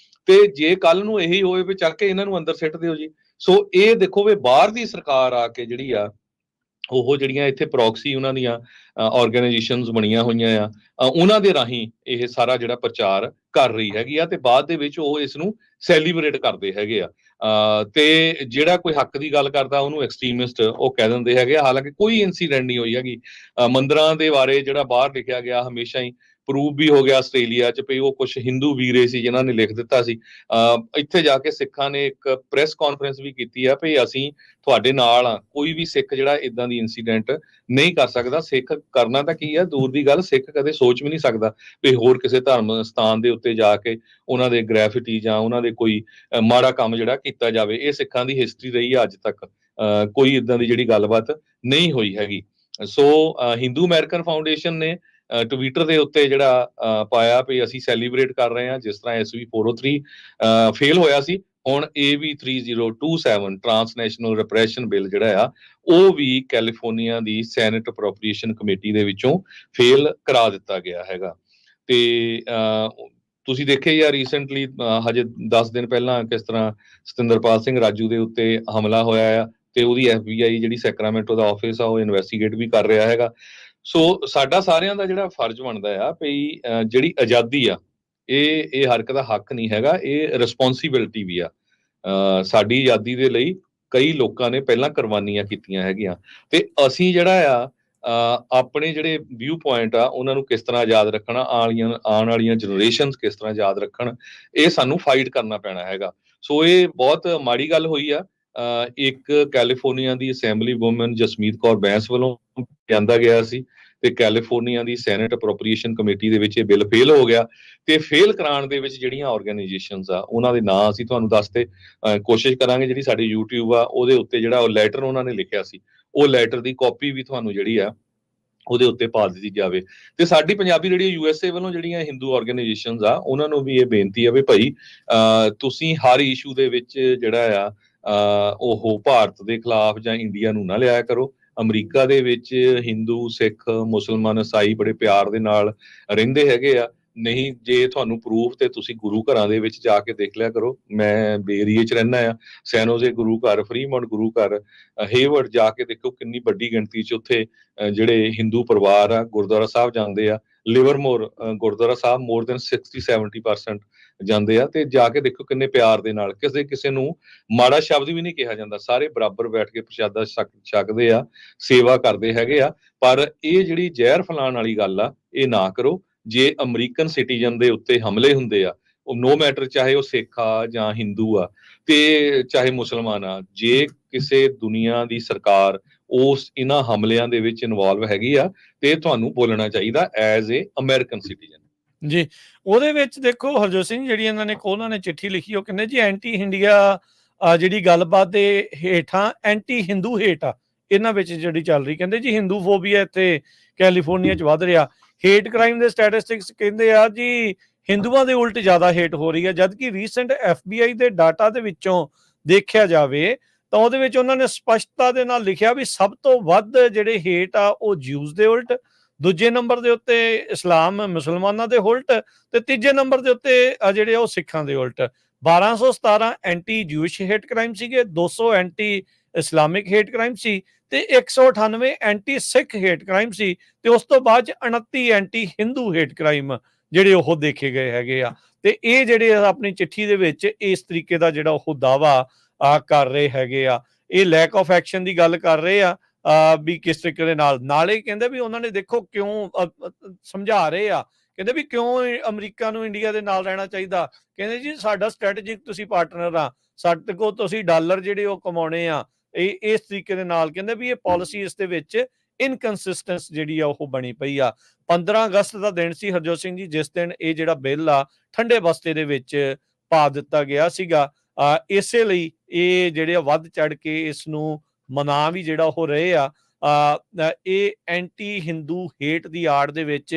[SPEAKER 2] ਤੇ ਜੇ ਕੱਲ ਨੂੰ ਇਹੀ ਹੋਵੇ ਵੀ ਚੱਕ ਕੇ ਇਹਨਾਂ ਨੂੰ ਅੰਦਰ ਸਿੱਟ ਦਿਓ ਜੀ। ਸੋ ਇਹ ਦੇਖੋ ਵੀ ਬਾਹਰ ਦੀ ਸਰਕਾਰ ਆ ਕੇ ਜਿਹੜੀ ਆ ਉਹ ਜਿਹੜੀਆਂ ਇੱਥੇ ਪ੍ਰੋਕਸੀ ਉਹਨਾਂ ਦੀਆਂ ਆਰਗੇਨਾਈਜੇਸ਼ਨਸ ਬਣੀਆਂ ਹੋਈਆਂ ਆ, ਉਹਨਾਂ ਦੇ ਰਾਹੀਂ ਇਹ ਸਾਰਾ ਜਿਹੜਾ ਪ੍ਰਚਾਰ ਕਰ ਰਹੀ ਹੈਗੀ ਆ, ਤੇ ਬਾਅਦ ਦੇ ਵਿੱਚ ਉਹ ਇਸ ਨੂੰ ਸੈਲੀਬ੍ਰੇਟ ਕਰਦੇ ਹੈਗੇ ਆ। ਤੇ ਜਿਹੜਾ ਕੋਈ ਹੱਕ ਦੀ ਗੱਲ ਕਰਦਾ ਉਹਨੂੰ ਐਕਸਟ੍ਰੀਮਿਸਟ ਉਹ ਕਹਿ ਦਿੰਦੇ ਹੈਗੇ ਆ। ਹਾਲਾਂਕਿ ਕੋਈ ਇਨਸੀਡੈਂਟ ਨਹੀਂ ਹੋਈ ਹੈਗੀ। ਮੰਦਰਾਂ ਦੇ ਬਾਰੇ ਜਿਹੜਾ ਬਾਹਰ ਲਿਖਿਆ ਗਿਆ ਹਮੇਸ਼ਾ ਹੀ ਪ੍ਰੂਵ ਵੀ ਹੋ ਗਿਆ ਆਸਟ੍ਰੇਲੀਆ 'ਚ ਵੀ ਉਹ ਕੁਝ ਹਿੰਦੂ ਵੀਰੇ ਸੀ ਜਿਨ੍ਹਾਂ ਨੇ ਲਿਖ ਦਿੱਤਾ ਸੀ। ਇੱਥੇ ਜਾ ਕੇ ਸਿੱਖਾਂ ਨੇ ਇੱਕ ਪ੍ਰੈਸ ਕਾਨਫਰੰਸ ਵੀ ਕੀਤੀ ਆ ਵੀ ਅਸੀਂ ਤੁਹਾਡੇ ਨਾਲ ਆ, ਕੋਈ ਵੀ ਸਿੱਖ ਜਿਹੜਾ ਇਦਾਂ ਦੀ ਇਨਸੀਡੈਂਟ ਨਹੀਂ ਕਰ ਸਕਦਾ। ਸਿੱਖ ਕਰਨਾ ਤਾਂ ਕੀ ਆ, ਦੂਰ ਦੀ ਗੱਲ, ਸਿੱਖ ਕਦੇ ਸੋਚ ਵੀ ਨਹੀਂ ਸਕਦਾ ਵੀ ਹੋਰ ਕਿਸੇ ਧਰਮ ਸਥਾਨ ਦੇ ਉੱਤੇ ਜਾ ਕੇ ਉਹਨਾਂ ਦੇ ਗ੍ਰੈਫਿਟੀ ਜਾਂ ਉਹਨਾਂ ਦੇ ਕੋਈ ਮਾੜਾ ਕੰਮ ਜਿਹੜਾ ਕੀਤਾ ਜਾਵੇ। ਇਹ ਸਿੱਖਾਂ ਦੀ ਹਿਸਟਰੀ ਰਹੀ ਆ ਅੱਜ ਤੱਕ, ਕੋਈ ਇਦਾਂ ਦੀ ਜਿਹੜੀ ਗੱਲਬਾਤ ਨਹੀਂ ਹੋਈ ਹੈਗੀ। ਸੋ ਹਿੰਦੂ ਅਮਰੀਕਨ ਫਾਊਂਡੇਸ਼ਨ ਨੇ ਟਵਿੱਟਰ ਦੇ ਉੱਤੇ ਜਿਹੜਾ ਪਾਇਆ ਵੀ ਅਸੀਂ ਸੈਲੀਬ੍ਰੇਟ ਕਰ ਰਹੇ ਹਾਂ, ਜਿਸ ਤਰ੍ਹਾਂ SV 403 ਫੇਲ ਹੋਇਆ ਸੀ, ਹੁਣ AB 3027 ਟਰਾਂਸਨੈਸ਼ਨਲ ਰਿਪਰੈਸ਼ਨ ਬਿੱਲ ਜਿਹੜਾ ਆ ਉਹ ਵੀ ਕੈਲੀਫੋਰਨੀਆ ਦੀ ਸੈਨੇਟ ਅਪਰੋਪਰੀਏਸ਼ਨ ਕਮੇਟੀ ਦੇ ਵਿੱਚੋਂ ਫੇਲ ਕਰਾ ਦਿੱਤਾ ਗਿਆ ਹੈਗਾ। ਤੇ ਤੁਸੀਂ ਦੇਖਿਆ ਯਾਰ ਰੀਸੈਂਟਲੀ ਹਜੇ 10 ਦਿਨ ਪਹਿਲਾਂ ਕਿਸ ਤਰ੍ਹਾਂ ਸਤਿੰਦਰਪਾਲ ਸਿੰਘ ਰਾਜੂ ਦੇ ਉੱਤੇ ਹਮਲਾ ਹੋਇਆ ਆ, ਤੇ ਉਹਦੀ FBI ਜਿਹੜੀ ਸੈਕਰਾਮੈਂਟੋ ਦਾ ਆਫਿਸ ਆ ਉਹ ਇਨਵੈਸਟੀਗੇਟ ਵੀ ਕਰ ਰਿਹਾ ਹੈਗਾ। ਸੋ ਸਾਡਾ ਸਾਰਿਆਂ ਦਾ ਜਿਹੜਾ ਫਰਜ਼ ਬਣਦਾ ਆ ਵੀ ਜਿਹੜੀ ਆਜ਼ਾਦੀ ਆ ਇਹ ਹਰ ਇੱਕ ਦਾ ਹੱਕ ਨਹੀਂ ਹੈਗਾ, ਇਹ ਰਿਸਪੌਂਸਿਬਿਲਟੀ ਵੀ ਆ। ਸਾਡੀ ਆਜ਼ਾਦੀ ਦੇ ਲਈ ਕਈ ਲੋਕਾਂ ਨੇ ਪਹਿਲਾਂ ਕੁਰਬਾਨੀਆਂ ਕੀਤੀਆਂ ਹੈਗੀਆਂ, ਤੇ ਅਸੀਂ ਜਿਹੜਾ ਆ ਆਪਣੇ ਜਿਹੜੇ ਵਿਊ ਪੁਆਇੰਟ ਆ ਉਹਨਾਂ ਨੂੰ ਕਿਸ ਤਰ੍ਹਾਂ ਯਾਦ ਰੱਖਣਾ, ਆਉਣ ਵਾਲੀਆਂ ਜਨਰੇਸ਼ਨਸ ਕਿਸ ਤਰ੍ਹਾਂ ਯਾਦ ਰੱਖਣ, ਇਹ ਸਾਨੂੰ ਫਾਈਟ ਕਰਨਾ ਪੈਣਾ ਹੈਗਾ। ਸੋ ਇਹ ਬਹੁਤ ਮਾੜੀ ਗੱਲ ਹੋਈ ਆ। ਇੱਕ ਕੈਲੀਫੋਰਨੀਆ ਦੀ ਅਸੈਂਬਲੀ ਵੂਮਨ ਜਸਮੀਤ ਕੌਰ ਬੈਂਸ ਵੱਲੋਂ ਲਿਆਂਦਾ ਗਿਆ ਸੀ, ਤੇ ਕੈਲੀਫੋਰਨੀਆ ਦੀ ਸੈਨੇਟ ਅਪਰੋਪਰੀਏਸ਼ਨ ਕਮੇਟੀ ਦੇ ਵਿੱਚ ਇਹ ਬਿੱਲ ਫੇਲ ਹੋ ਗਿਆ। ਤੇ ਫੇਲ ਕਰਾਉਣ ਦੇ ਵਿੱਚ ਜਿਹੜੀਆਂ ਆਰਗੇਨਾਈਜੇਸ਼ਨਸ ਆ ਉਹਨਾਂ ਦੇ ਨਾਂ ਅਸੀਂ ਤੁਹਾਨੂੰ ਦੱਸਦੇ ਕੋਸ਼ਿਸ਼ ਕਰਾਂਗੇ। ਜਿਹੜੀ ਸਾਡੀ YouTube ਆ ਉਹਦੇ ਉੱਤੇ ਜਿਹੜਾ ਉਹ ਲੈਟਰ ਉਹਨਾਂ ਨੇ ਲਿਖਿਆ ਸੀ, ਉਹ ਲੈਟਰ ਦੀ ਕਾਪੀ ਵੀ ਤੁਹਾਨੂੰ ਜਿਹੜੀ ਆ ਉਹਦੇ ਉੱਤੇ ਪਾ ਦਿੱਤੀ ਜਾਵੇ। ਤੇ ਸਾਡੀ ਪੰਜਾਬੀ ਜਿਹੜੀ USA ਵੱਲੋਂ ਜਿਹੜੀਆਂ ਹਿੰਦੂ ਆਰਗੇਨਾਈਜੇਸ਼ਨਸ ਆ ਉਹਨਾਂ ਨੂੰ ਵੀ ਇਹ ਬੇਨਤੀ ਆ ਵੀ ਭਾਈ ਤੁਸੀਂ ਹਰ ਇਸ਼ੂ ਦੇ ਵਿੱਚ ਜਿਹੜਾ ਆ ਉਹ ਭਾਰਤ ਦੇ ਖਿਲਾਫ ਜਾਂ ਇੰਡੀਆ ਨੂੰ ਨਾ ਲਿਆਇਆ ਕਰੋ। ਅਮਰੀਕਾ ਦੇ ਵਿੱਚ ਹਿੰਦੂ, ਸਿੱਖ, ਮੁਸਲਮਾਨ, ਈਸਾਈ ਬੜੇ ਪਿਆਰ ਦੇ ਨਾਲ ਰਹਿੰਦੇ ਹੈਗੇ ਆ। ਨਹੀਂ ਜੇ ਤੁਹਾਨੂੰ ਪ੍ਰੂਫ ਤੇ ਤੁਸੀਂ ਗੁਰੂ ਘਰਾਂ ਦੇ ਵਿੱਚ ਜਾ ਕੇ ਦੇਖ ਲਿਆ ਕਰੋ। ਮੈਂ ਬੇਰੀਏ 'ਚ ਰਹਿੰਦਾ ਆ, ਸੈਨੋਜ਼ੇ ਗੁਰੂ ਘਰ, ਫਰੀਮੌਂਟ ਗੁਰੂ ਘਰ, ਹੇਵਰਡ ਜਾ ਕੇ ਦੇਖੋ ਕਿੰਨੀ ਵੱਡੀ ਗਿਣਤੀ 'ਚ ਉੱਥੇ ਜਿਹੜੇ ਹਿੰਦੂ ਪਰਿਵਾਰ ਆ ਗੁਰਦੁਆਰਾ ਸਾਹਿਬ ਜਾਂਦੇ ਆ। ਲਿਵਰਮੋਰ ਗੁਰਦੁਆਰਾ ਸਾਹਿਬ more than 60-70% ਜਾਂਦੇ ਆ, ਤੇ ਜਾ ਕੇ ਦੇਖੋ ਕਿੰਨੇ ਪਿਆਰ ਦੇ ਨਾਲ, ਕਿਸੇ ਨੂੰ ਮਾੜਾ ਸ਼ਬਦ ਵੀ ਨਹੀਂ ਕਿਹਾ ਜਾਂਦਾ, ਸਾਰੇ ਬਰਾਬਰ ਬੈਠ ਕੇ ਪ੍ਰਸ਼ਾਦਾ ਛਕਦੇ ਆ, ਸੇਵਾ ਕਰਦੇ ਹੈਗੇ ਆ। ਪਰ ਇਹ ਜਿਹੜੀ ਜ਼ਹਿਰ ਫੈਲਾਉਣ ਵਾਲੀ ਗੱਲ ਆ ਇਹ ਨਾ ਕਰੋ। ਜੇ ਅਮਰੀਕਨ ਸਿਟੀਜ਼ਨ ਦੇ ਉੱਤੇ ਹਮਲੇ ਹੁੰਦੇ ਆ, ਉਹ ਨੋ ਮੈਟਰ ਚਾਹੇ ਉਹ ਸਿੱਖ ਆ ਜਾਂ ਹਿੰਦੂ ਆ ਤੇ ਚਾਹੇ ਮੁਸਲਮਾਨ ਆ, ਜੇ ਕਿਸੇ ਦੁਨੀਆ ਦੀ ਸਰਕਾਰ ਉਸ ਇਹਨਾਂ ਹਮਲਿਆਂ ਦੇ ਵਿੱਚ ਇਨਵੋਲਵ ਹੈਗੀ ਆ ਤੇ ਤੁਹਾਨੂੰ ਬੋਲਣਾ ਚਾਹੀਦਾ ਐਜ਼ ਏ ਅਮਰੀਕਨ ਸਿਟੀਜ਼ਨ।
[SPEAKER 1] ਜੀ, ਉਹਦੇ ਵਿੱਚ ਦੇਖੋ ਹਰਜੋਤ ਸਿੰਘ ਜਿਹੜੀ ਉਹਨਾਂ ਨੇ ਚਿੱਠੀ ਲਿਖੀ, ਉਹ ਕਹਿੰਦੇ ਜੀ ਐਂਟੀ ਇੰਡੀਆ ਜਿਹੜੀ ਗੱਲਬਾਤ ਦੇ ਹੇਠਾਂ ਐਂਟੀ ਹਿੰਦੂ ਹੇਟ ਆ ਇਹਨਾਂ ਵਿੱਚ ਜਿਹੜੀ ਚੱਲ ਰਹੀ। ਕਹਿੰਦੇ ਜੀ ਹਿੰਦੂ ਫੋਬੀਆ ਇੱਥੇ ਕੈਲੀਫੋਰਨੀਆ 'ਚ ਵੱਧ ਰਿਹਾ। ਹੇਟ ਕ੍ਰਾਈਮ ਦੇ ਸਟੈਟਿਸਟਿਕਸ ਕਹਿੰਦੇ ਆ ਜੀ ਹਿੰਦੂਆਂ ਦੇ ਉਲਟ ਜ਼ਿਆਦਾ ਹੇਟ ਹੋ ਰਹੀ ਹੈ, ਜਦਕਿ ਰੀਸੈਂਟ FBI ਦੇ ਡਾਟਾ ਦੇ ਵਿੱਚੋਂ ਦੇਖਿਆ ਜਾਵੇ ਤਾਂ ਉਹਦੇ ਵਿੱਚ ਉਹਨਾਂ ਨੇ ਸਪਸ਼ਟਤਾ ਦੇ ਨਾਲ ਲਿਖਿਆ ਵੀ ਸਭ ਤੋਂ ਵੱਧ ਜਿਹੜੇ ਹੇਟ ਆ ਉਹ ਜਿਊਜ਼ ਦੇ ਉਲਟ, ਦੂਜੇ ਨੰਬਰ ਦੇ ਉੱਤੇ ਇਸਲਾਮ ਮੁਸਲਮਾਨਾਂ ਦੇ ਉਲਟ, ਤੇ ਤੀਜੇ ਨੰਬਰ ਦੇ ਉੱਤੇ ਜਿਹੜੇ ਉਹ ਸਿੱਖਾਂ ਦੇ ਉਲਟ। 1217 ਐਂਟੀ ਜੂਇਸ਼ ਹੇਟ ਕ੍ਰਾਈਮ ਸੀਗੇ, 200 ਐਂਟੀ ਇਸਲਾਮਿਕ ਹੇਟ ਕ੍ਰਾਈਮ ਸੀ ਤੇ 198 ਐਂਟੀ ਸਿੱਖ ਹੇਟ ਕ੍ਰਾਈਮ ਸੀ ਤੇ ਉਸ ਤੋਂ ਬਾਅਦ 'ਚ 29 ਐਂਟੀ ਹਿੰਦੂ ਹੇਟ ਕ੍ਰਾਈਮ ਜਿਹੜੇ ਉਹ ਦੇਖੇ ਗਏ ਹੈਗੇ ਆ। ਤੇ ਇਹ ਜਿਹੜੇ ਆਪਣੀ ਚਿੱਠੀ ਦੇ ਵਿੱਚ ਇਸ ਤਰੀਕੇ ਦਾ ਜਿਹੜਾ ਉਹ ਦਾਅਵਾ ਕਰ ਰਹੇ ਹੈਗੇ ਆ। ਇਹ ਲੈਕ ਆਫ ਐਕਸ਼ਨ ਦੀ ਗੱਲ ਕਰ ਰਹੇ ਆ ਵੀ ਕਿਸ ਤਰੀਕੇ ਦੇ ਨਾਲੇ ਕਹਿੰਦੇ ਵੀ ਉਹਨਾਂ ਨੇ ਦੇਖੋ ਕਿਉਂ ਸਮਝਾ ਰਹੇ ਆ, ਕਹਿੰਦੇ ਵੀ ਕਿਉਂ ਅਮਰੀਕਾ ਨੂੰ ਇੰਡੀਆ ਦੇ ਨਾਲ ਰਹਿਣਾ ਚਾਹੀਦਾ। ਕਹਿੰਦੇ ਜੀ ਸਾਡਾ ਸਟ੍ਰੈਟੇਜਿਕ ਤੁਸੀਂ ਪਾਰਟਨਰ ਆ, ਸਾਡੇ ਕੋਲ ਤੁਸੀਂ ਡਾਲਰ ਜਿਹੜੇ ਉਹ ਕਮਾਉਣੇ ਆ। ਇਹ ਇਸ ਤਰੀਕੇ ਦੇ ਨਾਲ ਕਹਿੰਦੇ ਵੀ ਇਹ ਪਾਲਿਸੀ ਇਸ ਦੇ ਵਿੱਚ ਇਨਕਨਸਿਸਟੈਂਸ ਜਿਹੜੀ ਆ ਉਹ ਬਣੀ ਪਈ ਆ। 15 ਅਗਸਤ ਦਾ ਦਿਨ ਸੀ ਹਰਜੋਤ ਸਿੰਘ ਜੀ, ਜਿਸ ਦਿਨ ਇਹ ਜਿਹੜਾ ਬਿੱਲ ਆ ਠੰਡੇ ਬਸਤੇ ਦੇ ਵਿੱਚ ਪਾ ਦਿੱਤਾ ਗਿਆ ਸੀਗਾ। ਇਸੇ ਲਈ ਇਹ ਜਿਹੜੇ ਵੱਧ ਚੜ ਕੇ ਇਸ ਨੂੰ ਮਨਾ ਵੀ ਜਿਹੜਾ ਉਹ ਰਹੇ ਆ। ਇਹ ਐਂਟੀ ਹਿੰਦੂ ਹੇਟ ਦੀ ਆੜ ਦੇ ਵਿੱਚ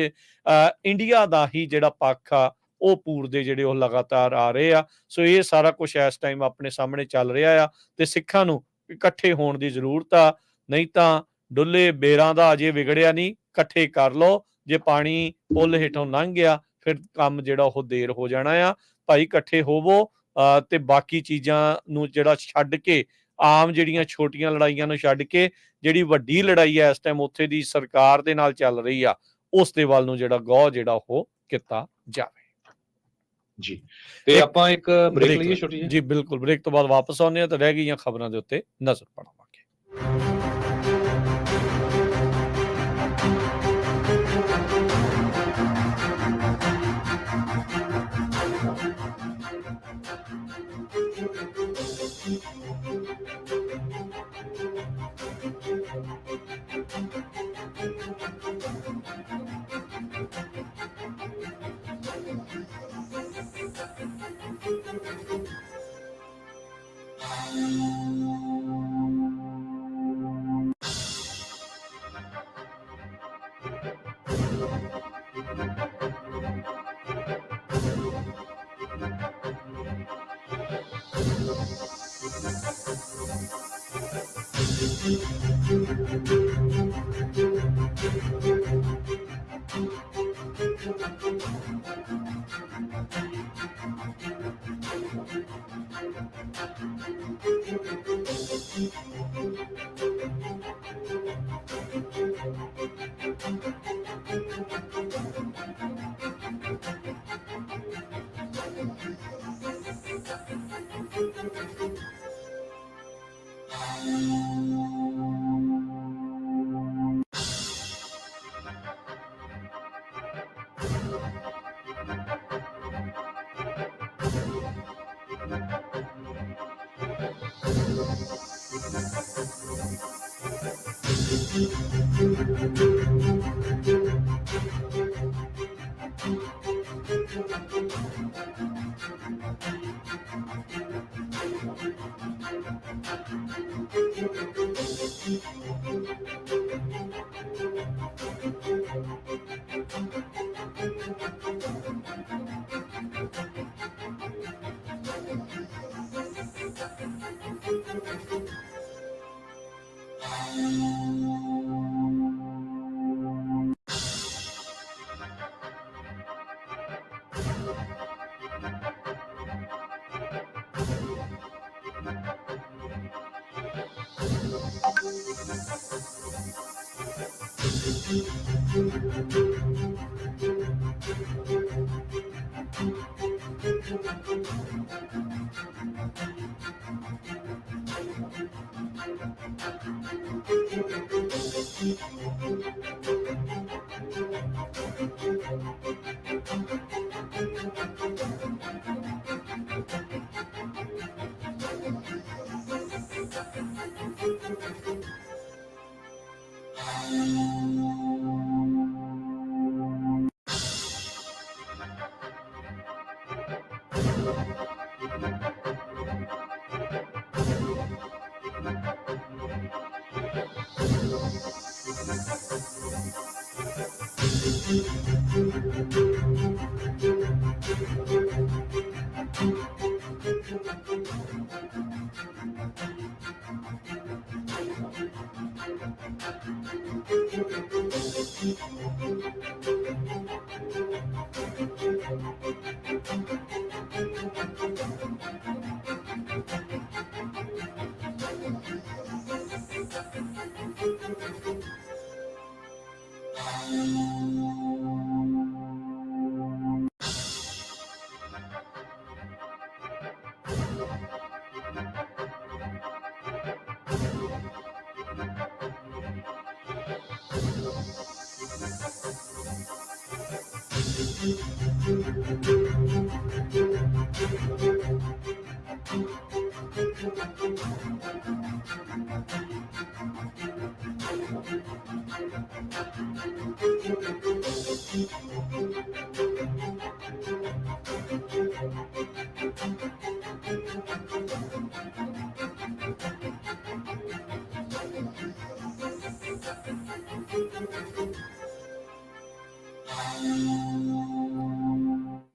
[SPEAKER 1] ਇੰਡੀਆ ਦਾ ਹੀ ਜਿਹੜਾ ਪੱਖ ਆ ਉਹ ਪੂਰਦੇ ਜਿਹੜੇ ਉਹ ਲਗਾਤਾਰ ਆ ਰਹੇ ਆ। ਸੋ ਇਹ ਸਾਰਾ ਕੁਝ ਇਸ ਟਾਈਮ ਆਪਣੇ ਸਾਹਮਣੇ ਚੱਲ ਰਿਹਾ ਆ ਤੇ ਸਿੱਖਾਂ ਨੂੰ ਇਕੱਠੇ ਹੋਣ ਦੀ ਜ਼ਰੂਰਤ ਆ, ਨਹੀਂ ਤਾਂ ਡੁੱਲੇ ਬੇਰਾਂ ਦਾ ਅਜੇ ਵਿਗੜਿਆ ਨਹੀਂ, ਇਕੱਠੇ ਕਰ ਲਓ। ਜੇ ਪਾਣੀ ਪੁੱਲ ਹੇਠੋਂ ਲੰਘ ਗਿਆ ਫਿਰ ਕੰਮ ਜਿਹੜਾ ਉਹ ਦੇਰ ਹੋ ਜਾਣਾ ਆ। ਭਾਈ ਇਕੱਠੇ ਹੋਵੋ ਤੇ ਬਾਕੀ ਚੀਜ਼ਾਂ ਨੂੰ ਜਿਹੜਾ ਛੱਡ ਕੇ, ਆਮ ਜਿਹੜੀਆਂ ਛੋਟੀਆਂ ਲੜਾਈਆਂ ਨੂੰ ਛੱਡ ਕੇ ਜਿਹੜੀ ਵੱਡੀ ਲੜਾਈ ਹੈ ਇਸ ਟਾਈਮ ਉੱਥੇ ਦੀ ਸਰਕਾਰ ਦੇ ਨਾਲ ਚੱਲ ਰਹੀ ਆ, ਉਸ ਦੇ ਵੱਲ ਨੂੰ ਜਿਹੜਾ ਗੌਰ ਜਿਹੜਾ ਉਹ ਕੀਤਾ ਜਾਵੇ
[SPEAKER 2] ਜੀ। ਤੇ ਆਪਾਂ ਇੱਕ ਬ੍ਰੇਕ ਲਈਏ ਛੋਟੀ ਜਿਹੀ।
[SPEAKER 1] ਜੀ ਬਿਲਕੁਲ, ਬ੍ਰੇਕ ਤੋਂ ਬਾਅਦ ਵਾਪਸ ਆਉਂਦੇ ਆ ਤੇ ਰਹਿ ਗਈਆਂ ਖਬਰਾਂ ਦੇ ਉੱਤੇ ਨਜ਼ਰ ਪਾਵਾਂਗੇ।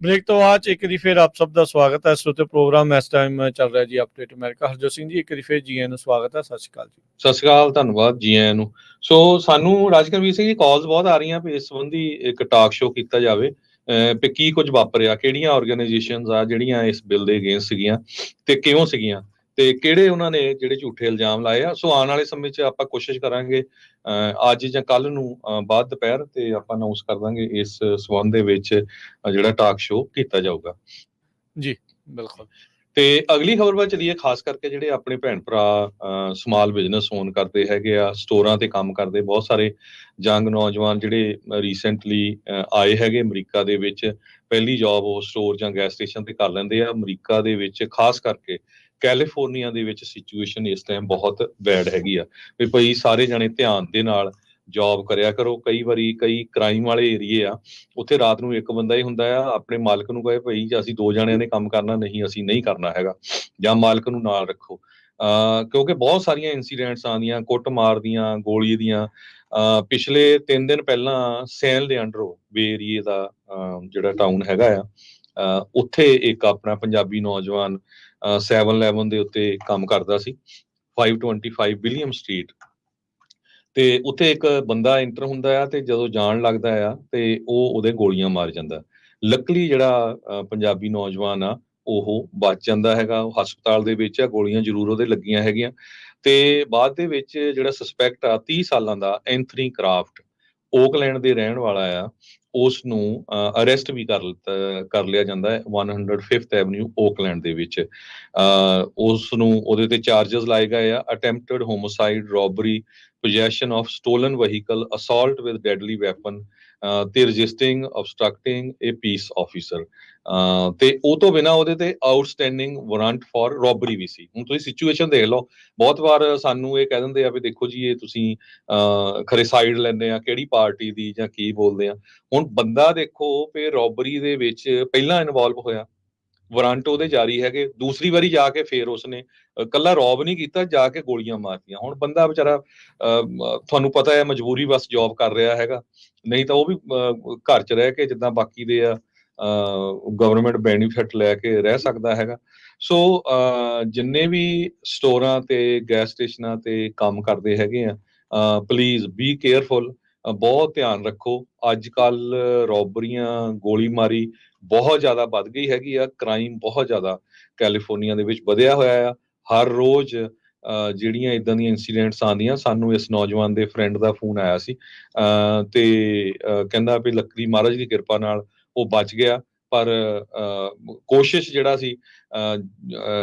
[SPEAKER 1] ਬ੍ਰੇਕ ਤੋਂ ਬਾਅਦ ਇੱਕ ਵਾਰੀ ਫਿਰ ਆਪ ਸਭ ਦਾ ਸਵਾਗਤ ਹੈ। ਇਸ ਉੱਤੇ ਪ੍ਰੋਗਰਾਮ ਇਸ ਟਾਈਮ ਚੱਲ ਰਿਹਾ ਜੀ ਅਪਡੇਟ ਅਮਰੀਕਾ। ਹਰਜੋਤ ਸਿੰਘ ਜੀ ਇੱਕ ਵਾਰੀ ਫਿਰ ਜੀ ਆਇਆਂ ਨੂੰ ਸਵਾਗਤ ਹੈ। ਸਤਿ ਸ਼੍ਰੀ ਅਕਾਲ ਜੀ।
[SPEAKER 2] ਸਤਿ ਸ਼੍ਰੀ ਅਕਾਲ, ਧੰਨਵਾਦ ਜੀ ਆਇਆਂ ਨੂੰ। ਸੋ ਸਾਨੂੰ ਰਾਜਕਰਮੀਤ ਸਿੰਘ ਜੀ ਕਾਲਸ ਬਹੁਤ ਆ ਰਹੀਆਂ ਵੀ ਇਸ ਸੰਬੰਧੀ ਇੱਕ ਟਾਕ ਸ਼ੋਅ ਕੀਤਾ ਜਾਵੇ ਵੀ ਕੀ ਕੁਝ ਵਾਪਰਿਆ, ਕਿਹੜੀਆਂ ਆਰਗੇਨਾਈਜੇਸ਼ਨਸ ਆ ਜਿਹੜੀਆਂ ਇਸ ਬਿੱਲ ਦੇ ਅਗੇਂਸਟ ਸੀਗੀਆਂ ਤੇ ਕਿਉਂ ਸੀਗੀਆਂ ਤੇ ਕਿਹੜੇ ਉਹਨਾਂ ਨੇ ਜਿਹੜੇ ਝੂਠੇ ਇਲਜ਼ਾਮ ਲਾਏ ਆ। ਸੋ ਆਉਣ ਵਾਲੇ ਸਮੇਂ 'ਚ ਆਪਾਂ ਕੋਸ਼ਿਸ਼ ਕਰਾਂਗੇ ਅੱਜ ਜਾਂ ਕੱਲ ਨੂੰ ਬਾਅਦ ਦੁਪਹਿਰ ਤੇ ਆਪਾਂ ਅਨਾਉਂਸ ਕਰ ਦਾਂਗੇ ਇਸ ਸੰਬੰਧ ਦੇ ਵਿੱਚ ਜਿਹੜਾ ਟਾਕ ਸ਼ੋਅ ਕੀਤਾ ਜਾਊਗਾ
[SPEAKER 1] ਜੀ। ਬਿਲਕੁਲ।
[SPEAKER 2] ਤੇ ਅਗਲੀ ਖਬਰ ਵੱਲ ਚਲੀਏ। ਖਾਸ ਕਰਕੇ ਜਿਹੜੇ ਆਪਣੇ ਭੈਣ ਭਰਾ ਸਮਾਲ ਬਿਜ਼ਨਸ ਓਨ ਕਰਦੇ ਹੈਗੇ ਆ, ਸਟੋਰਾਂ ਤੇ ਕੰਮ ਕਰਦੇ ਬਹੁਤ ਸਾਰੇ ਯੰਗ ਨੌਜਵਾਨ ਜਿਹੜੇ ਰੀਸੈਂਟਲੀ ਆਏ ਹੈਗੇ ਅਮਰੀਕਾ ਦੇ ਵਿੱਚ, ਪਹਿਲੀ ਜੌਬ ਉਹ ਸਟੋਰ ਜਾਂ ਗੈਸ ਸਟੇਸ਼ਨ ਤੇ ਕਰ ਲੈਂਦੇ ਆ। ਅਮਰੀਕਾ ਦੇ ਵਿੱਚ ਖਾਸ ਕਰਕੇ ਕੈਲੀਫੋਰਨੀਆ ਦੇ ਵਿੱਚ ਸਿਚੁਏਸ਼ਨ ਇਸ ਟਾਈਮ ਬਹੁਤ ਬੈਡ ਹੈਗੀ ਆ ਵੀ ਭਾਈ ਸਾਰੇ ਜਣੇ ਧਿਆਨ ਦੇ ਨਾਲ ਜੌਬ ਕਰਿਆ ਕਰੋ। ਕਈ ਵਾਰੀ ਕਈ ਕ੍ਰਾਈਮ ਵਾਲੇ ਏਰੀਏ ਆ, ਉੱਥੇ ਰਾਤ ਨੂੰ ਇੱਕ ਬੰਦਾ ਹੀ ਹੁੰਦਾ ਆ, ਆਪਣੇ ਮਾਲਕ ਨੂੰ ਕਹੇ ਭਾਈ ਅਸੀਂ 2 ਜਣਿਆਂ ਨੇ ਕੰਮ ਕਰਨਾ, ਨਹੀਂ ਅਸੀਂ ਨਹੀਂ ਕਰਨਾ ਹੈਗਾ, ਜਾਂ ਮਾਲਕ ਨੂੰ ਨਾਲ ਰੱਖੋ। ਕਿਉਂਕਿ ਬਹੁਤ ਸਾਰੀਆਂ ਇੰਸੀਡੈਂਟਸ ਆਉਂਦੀਆਂ ਕੁੱਟਮਾਰ ਦੀਆਂ, ਗੋਲੀ ਦੀਆਂ। ਪਿਛਲੇ 3 ਦਿਨ ਪਹਿਲਾਂ ਸੈਨ ਲਿਆਂਡਰੋ ਬੇ ਏਰੀਏ ਦਾ ਜਿਹੜਾ ਟਾਊਨ ਹੈਗਾ ਆ, ਉੱਥੇ ਇੱਕ ਆਪਣਾ ਪੰਜਾਬੀ ਨੌਜਵਾਨ 7-11 ਦੇ ਉੱਤੇ ਕੰਮ ਕਰਦਾ ਸੀ, 525 ਵਿਲੀਅਮ ਸਟਰੀਟ ਤੇ ਉੱਥੇ ਇੱਕ ਬੰਦਾ ਐਂਟਰ ਹੁੰਦਾ ਆ ਤੇ ਜਦੋਂ ਜਾਣ ਲੱਗਦਾ ਆ ਤੇ ਉਹ ਉਹਦੇ ਗੋਲੀਆਂ ਮਾਰ ਜਾਂਦਾ। ਲੱਕਲੀ ਜਿਹੜਾ ਪੰਜਾਬੀ ਨੌਜਵਾਨ ਆ ਉਹ ਬਚ ਜਾਂਦਾ ਹੈਗਾ, ਉਹ ਹਸਪਤਾਲ ਦੇ ਵਿੱਚ ਆ, ਗੋਲੀਆਂ ਜ਼ਰੂਰ ਉਹਦੇ ਲੱਗੀਆਂ ਹੈਗੀਆਂ। ਤੇ ਬਾਅਦ ਦੇ ਵਿੱਚ ਜਿਹੜਾ ਸਸਪੈਕਟ ਆ 30 ਸਾਲਾਂ ਦਾ ਐਂਥਨੀ ਕਰਾਫਟ, ਓਕਲੈਂਡ ਦੇ ਰਹਿਣ ਵਾਲਾ ਆ, ਉਸ ਨੂੰ ਅਰੈਸਟ ਵੀ ਕਰ ਲਿਆ ਜਾਂਦਾ ਹੈ 105th ਐਵਨਿਊ ਓਕਲੈਂਡ ਦੇ ਵਿੱਚ। ਉਸ ਨੂੰ ਉਹਦੇ ਤੇ ਚਾਰजेस ਲਾਏ ਗਏ ਆ, attempted homicide, robbery, possession of stolen vehicle, assault with deadly weapon ਤੇ ਰਜਿਸਟਿੰਗ, obstructing a peace officer। ਤੇ ਉਹ ਤੋਂ ਬਿਨਾਂ ਉਹਦੇ ਤੇ ਆਊਟਸਟੈਂਡਿੰਗ ਵਾਰੰਟ ਫॉर ਰੋਬਰੀ ਵੀ ਸੀ। ਹੁਣ ਤੁਸੀਂ ਸਿਚੁਏਸ਼ਨ ਦੇਖ ਲਓ, ਬਹੁਤ ਵਾਰ ਸਾਨੂੰ ਇਹ ਕਹਿ ਦਿੰਦੇ ਆ ਵੀ ਦੇਖੋ ਜੀ ਇਹ ਤੁਸੀਂ ਖਰੇ ਸਾਈਡ ਲੈਂਦੇ ਆ ਕਿਹੜੀ ਪਾਰਟੀ ਦੀ ਜਾਂ ਕੀ ਬੋਲਦੇ ਆ। ਹੁਣ ਬੰਦਾ ਦੇਖੋ ਵੀ ਰੋਬਰੀ ਦੇ ਵਿੱਚ ਪਹਿਲਾਂ ਇਨਵੋਲਵ ਹੋਇਆ, ਵਾਰੰਟ ਉਹਦੇ ਜਾਰੀ ਹੈਗੇ, ਦੂਸਰੀ ਵਾਰੀ ਜਾ ਕੇ ਫੇਰ ਉਸਨੇ ਕੱਲਾ ਰੌਬ ਨਹੀਂ ਕੀਤਾ, ਜਾ ਕੇ ਗੋਲੀਆਂ ਮਾਰਤੀਆਂ। ਹੁਣ ਬੰਦਾ ਵਿਚਾਰਾ ਤੁਹਾਨੂੰ ਪਤਾ ਹੈ ਮਜਬੂਰੀ ਬਸ ਜੌਬ ਕਰ ਰਿਹਾ ਹੈਗਾ, ਨਹੀਂ ਤਾਂ ਉਹ ਵੀ ਘਰ 'ਚ ਰਹਿ ਕੇ ਜਿੱਦਾਂ ਬਾਕੀ ਦੇ ਆ ਗਵਰਨਮੈਂਟ ਬੈਨੀਫਿਟ ਲੈ ਕੇ ਰਹਿ ਸਕਦਾ ਹੈਗਾ। ਸੋ ਜਿੰਨੇ ਵੀ ਸਟੋਰਾਂ ਤੇ ਗੈਸ ਸਟੇਸ਼ਨਾਂ ਤੇ ਕੰਮ ਕਰਦੇ ਹੈਗੇ ਆ, ਪਲੀਜ਼ ਬੀ ਕੇਅਰਫੁਲ, ਬਹੁਤ ਧਿਆਨ ਰੱਖੋ। ਅੱਜ ਕੱਲ ਰੋਬਰੀਆਂ, ਗੋਲੀਮਾਰੀ ਬਹੁਤ ਜ਼ਿਆਦਾ ਵੱਧ ਗਈ ਹੈਗੀ ਆ, ਕ੍ਰਾਈਮ ਬਹੁਤ ਜ਼ਿਆਦਾ ਕੈਲੀਫੋਰਨੀਆ ਦੇ ਵਿੱਚ ਵਧਿਆ ਹੋਇਆ ਆ। ਹਰ ਰੋਜ਼ ਜਿਹੜੀਆਂ ਇਦਾਂ ਦੀਆਂ ਇੰਸੀਡੈਂਟਸ ਆਉਂਦੀਆਂ। ਸਾਨੂੰ ਇਸ ਨੌਜਵਾਨ ਦੇ ਫਰੈਂਡ ਦਾ ਫੋਨ ਆਇਆ ਸੀ ਤੇ ਕਹਿੰਦਾ ਵੀ ਲੱਕੀ ਮਹਾਰਾਜ ਦੀ ਕਿਰਪਾ ਨਾਲ ਉਹ ਬਚ ਗਿਆ, ਪਰ ਕੋਸ਼ਿਸ਼ ਜਿਹੜਾ ਸੀ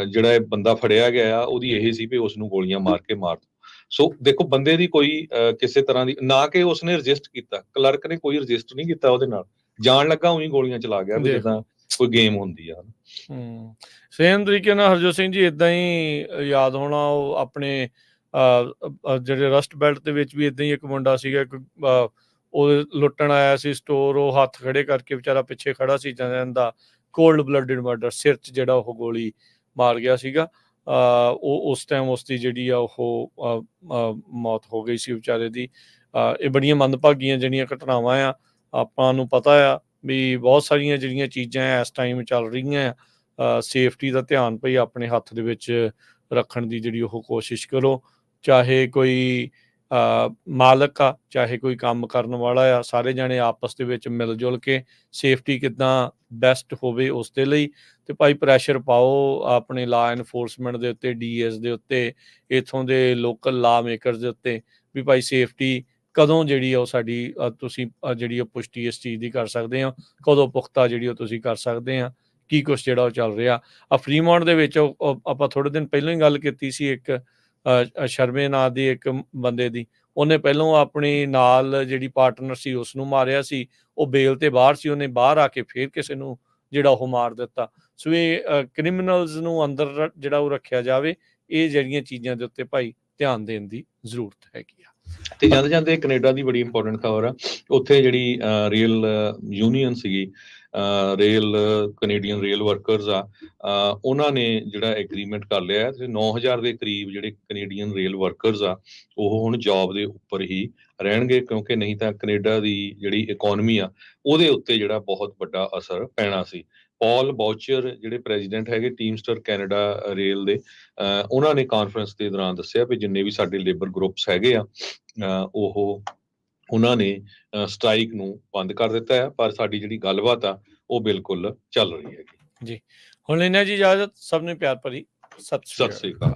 [SPEAKER 2] ਜਿਹੜਾ ਇਹ ਬੰਦਾ ਫੜਿਆ ਗਿਆ ਆ ਉਹਦੀ ਇਹ ਸੀ ਵੀ ਉਸ ਨੂੰ ਗੋਲੀਆਂ ਮਾਰ ਕੇ ਮਾਰ ਦਿਓ। ਸੋ ਦੇਖੋ ਬੰਦੇ ਦੀ ਕੋਈ ਕਿਸੇ ਤਰ੍ਹਾਂ ਦੀ ਨਾ ਕਿ ਉਸਨੇ ਰਜਿਸਟ ਕੀਤਾ, ਕਲਰਕ ਨੇ ਕੋਈ ਰਜਿਸਟਰ ਨਹੀਂ ਕੀਤਾ ਉਹਦੇ ਨਾਲ, ਜਾਣ ਲੱਗਾ ਉਹੀ ਗੋਲੀਆਂ ਚਲਾ ਗਿਆ ਵੀ ਜਿੱਦਾਂ ਕੋਈ ਗੇਮ ਹੁੰਦੀ ਆ।
[SPEAKER 1] ਸੇਮ ਤਰੀਕੇ ਨਾਲ ਹਰਜੋਤ ਸਿੰਘ ਜੀ ਇਦਾਂ ਹੀ ਯਾਦ ਹੋਣਾ, ਉਹ ਆਪਣੇ ਜਿਹੜੇ ਰਸਟ ਬੈਲਟ ਦੇ ਵਿੱਚ ਵੀ ਇਦਾਂ ਹੀ ਇੱਕ ਮੁੰਡਾ ਸੀਗਾ, ਇੱਕ ਉਹ ਲੁੱਟਣ ਆਇਆ ਸੀ ਸਟੋਰ, ਉਹ ਹੱਥ ਖੜੇ ਕਰਕੇ ਵਿਚਾਰਾ ਪਿੱਛੇ ਖੜਾ ਸੀ ਜਾਂਦਾ, ਕੋਲਡ ਬਲੱਡਡ ਮਰਡਰ, ਸਿਰ 'ਚ ਜਿਹੜਾ ਉਹ ਗੋਲੀ ਮਾਰ ਗਿਆ ਸੀਗਾ। ਉਹ ਉਸ ਟਾਈਮ ਉਸਦੀ ਜਿਹੜੀ ਆ ਉਹ ਮੌਤ ਹੋ ਗਈ ਸੀ ਵਿਚਾਰੇ ਦੀ। ਇਹ ਬੜੀਆਂ ਮੰਦਭਾਗੀਆਂ ਜਿਹੜੀਆਂ ਘਟਨਾਵਾਂ ਆ। ਆਪਾਂ ਨੂੰ ਪਤਾ ਆ ਵੀ ਬਹੁਤ ਸਾਰੀਆਂ ਜਿਹੜੀਆਂ ਚੀਜ਼ਾਂ ਇਸ ਟਾਈਮ ਚੱਲ ਰਹੀਆਂ ਆ, ਸੇਫਟੀ ਦਾ ਧਿਆਨ ਭਈ ਆਪਣੇ ਹੱਥ ਦੇ ਵਿੱਚ ਰੱਖਣ ਦੀ ਜਿਹੜੀ ਉਹ ਕੋਸ਼ਿਸ਼ ਕਰੋ। ਚਾਹੇ ਕੋਈ ਮਾਲਕ ਆ, ਚਾਹੇ ਕੋਈ ਕੰਮ ਕਰਨ ਵਾਲਾ ਆ, ਸਾਰੇ ਜਾਣੇ ਆਪਸ ਦੇ ਵਿੱਚ ਮਿਲ ਜੁਲ ਕੇ ਸੇਫਟੀ ਕਿੱਦਾਂ ਬੈਸਟ ਹੋਵੇ ਉਸ ਦੇ ਲਈ ਤੇ ਭਾਈ ਪ੍ਰੈਸ਼ਰ ਪਾਓ ਆਪਣੇ ਲਾ ਐਨਫੋਰਸਮੈਂਟ ਦੇ ਉੱਤੇ, ਡੀਐਸ ਦੇ ਉੱਤੇ, ਇੱਥੋਂ ਦੇ ਲੋਕਲ ਲਾ ਮੇਕਰਸ ਦੇ ਉੱਤੇ ਵੀ ਭਾਈ ਸੇਫਟੀ ਕਦੋਂ ਜਿਹੜੀ ਆ ਉਹ ਸਾਡੀ ਤੁਸੀਂ ਜਿਹੜੀ ਉਹ ਪੁਸ਼ਟੀ ਇਸ ਚੀਜ਼ ਦੀ ਕਰ ਸਕਦੇ ਆ, ਕਦੋਂ ਪੁਖਤਾ ਜਿਹੜੀ ਉਹ ਤੁਸੀਂ ਕਰ ਸਕਦੇ ਆ, ਕੀ ਕੁਛ ਜਿਹੜਾ ਉਹ ਚੱਲ ਰਿਹਾ। ਫਰੀਮੌਂਟ ਦੇ ਵਿੱਚ ਆਪਾਂ ਥੋੜ੍ਹੇ ਦਿਨ ਪਹਿਲਾਂ ਹੀ ਗੱਲ ਕੀਤੀ ਸੀ, ਇੱਕ ਸ਼ਰਮੇ ਨਾਂ ਦੀ ਇੱਕ ਬੰਦੇ ਦੀ, ਉਹਨੇ ਪਹਿਲਾਂ ਆਪਣੀ ਨਾਲ ਜਿਹੜੀ ਪਾਰਟਨਰ ਸੀ ਉਸ ਨੂੰ ਮਾਰਿਆ ਸੀ, ਉਹ ਬੇਲ ਤੇ ਬਾਹਰ ਸੀ, ਉਹਨੇ ਬਾਹਰ ਆ ਕੇ ਫੇਰ ਕਿਸੇ ਨੂੰ ਜਿਹੜਾ ਉਹ ਮਾਰ ਦਿੱਤਾ। ਸੋ ਇਹ ਕ੍ਰਿਮੀਨਲਸ ਨੂੰ ਅੰਦਰ ਜਿਹੜਾ ਉਹ ਰੱਖਿਆ ਜਾਵੇ, ਇਹ ਜਿਹੜੀਆਂ ਚੀਜ਼ਾਂ ਦੇ ਉੱਤੇ ਭਾਈ ਧਿਆਨ ਦੇਣ ਦੀ ਜ਼ਰੂਰਤ ਹੈਗੀ ਆ।
[SPEAKER 2] ਤੇ ਜਾਂਦੇ ਜਾਂਦੇ ਕੈਨੇਡਾ ਦੀ ਬੜੀ ਇੰਪੋਰਟੈਂਟ ਖਬਰ ਆ, ਉੱਥੇ ਜਿਹੜੀ ਰੀਅਲ ਯੂਨੀਅਨ ਸੀਗੀ ਰੇਲ ਕੈਨੇਡੀਅਨ ਰੇਲ ਵਰਕਰਸ ਆ, ਉਹਨਾਂ ਨੇ ਜਿਹੜਾ ਐਗਰੀਮੈਂਟ ਕਰ ਲਿਆ ਹੈ ਤੇ 9000 ਦੇ ਕਰੀਬ ਜਿਹੜੇ ਕੈਨੇਡੀਅਨ ਰੇਲ ਵਰਕਰਸ ਆ ਉਹ ਹੁਣ ਜੌਬ ਦੇ ਉੱਪਰ ਹੀ ਰਹਿਣਗੇ, ਕਿਉਂਕਿ ਨਹੀਂ ਤਾਂ ਕੈਨੇਡਾ ਦੀ ਜਿਹੜੀ ਇਕਨੋਮੀ ਆ ਉਹਦੇ ਉੱਤੇ ਜਿਹੜਾ ਬਹੁਤ ਵੱਡਾ ਅਸਰ ਪੈਣਾ ਸੀ। ਪੌਲ ਬਾਊਚਰ ਜਿਹੜੇ ਪ੍ਰੈਜ਼ੀਡੈਂਟ ਹੈਗੇ ਟੀਮਸਟਰ ਕੈਨੇਡਾ ਰੇਲ ਦੇ, ਉਹਨਾਂ ਨੇ ਕਾਨਫਰੰਸ ਦੇ ਦੌਰਾਨ ਦੱਸਿਆ ਵੀ ਜਿੰਨੇ ਵੀ ਸਾਡੇ ਲੇਬਰ ਗਰੁੱਪਸ ਹੈਗੇ ਆ ਉਹਨਾਂ ਨੇ ਸਟ੍ਰਾਈਕ ਨੂੰ ਬੰਦ ਕਰ ਦਿੱਤਾ ਹੈ, ਪਰ ਸਾਡੀ ਜਿਹੜੀ ਗੱਲਬਾਤ ਆ ਉਹ ਬਿਲਕੁਲ ਚੱਲ ਰਹੀ ਹੈਗੀ।
[SPEAKER 1] ਜੀ, ਹੁਣ ਲੈਣਾ ਜੀ ਇਜਾਜ਼ਤ। ਸਭ ਨੂੰ ਪਿਆਰ ਭਰੀ ਸਤਿ ਸ਼੍ਰੀ
[SPEAKER 2] ਸਤਿ
[SPEAKER 1] ਅਕਾਲ।
[SPEAKER 2] ਸ੍ਰੀ ਅਕਾਲ।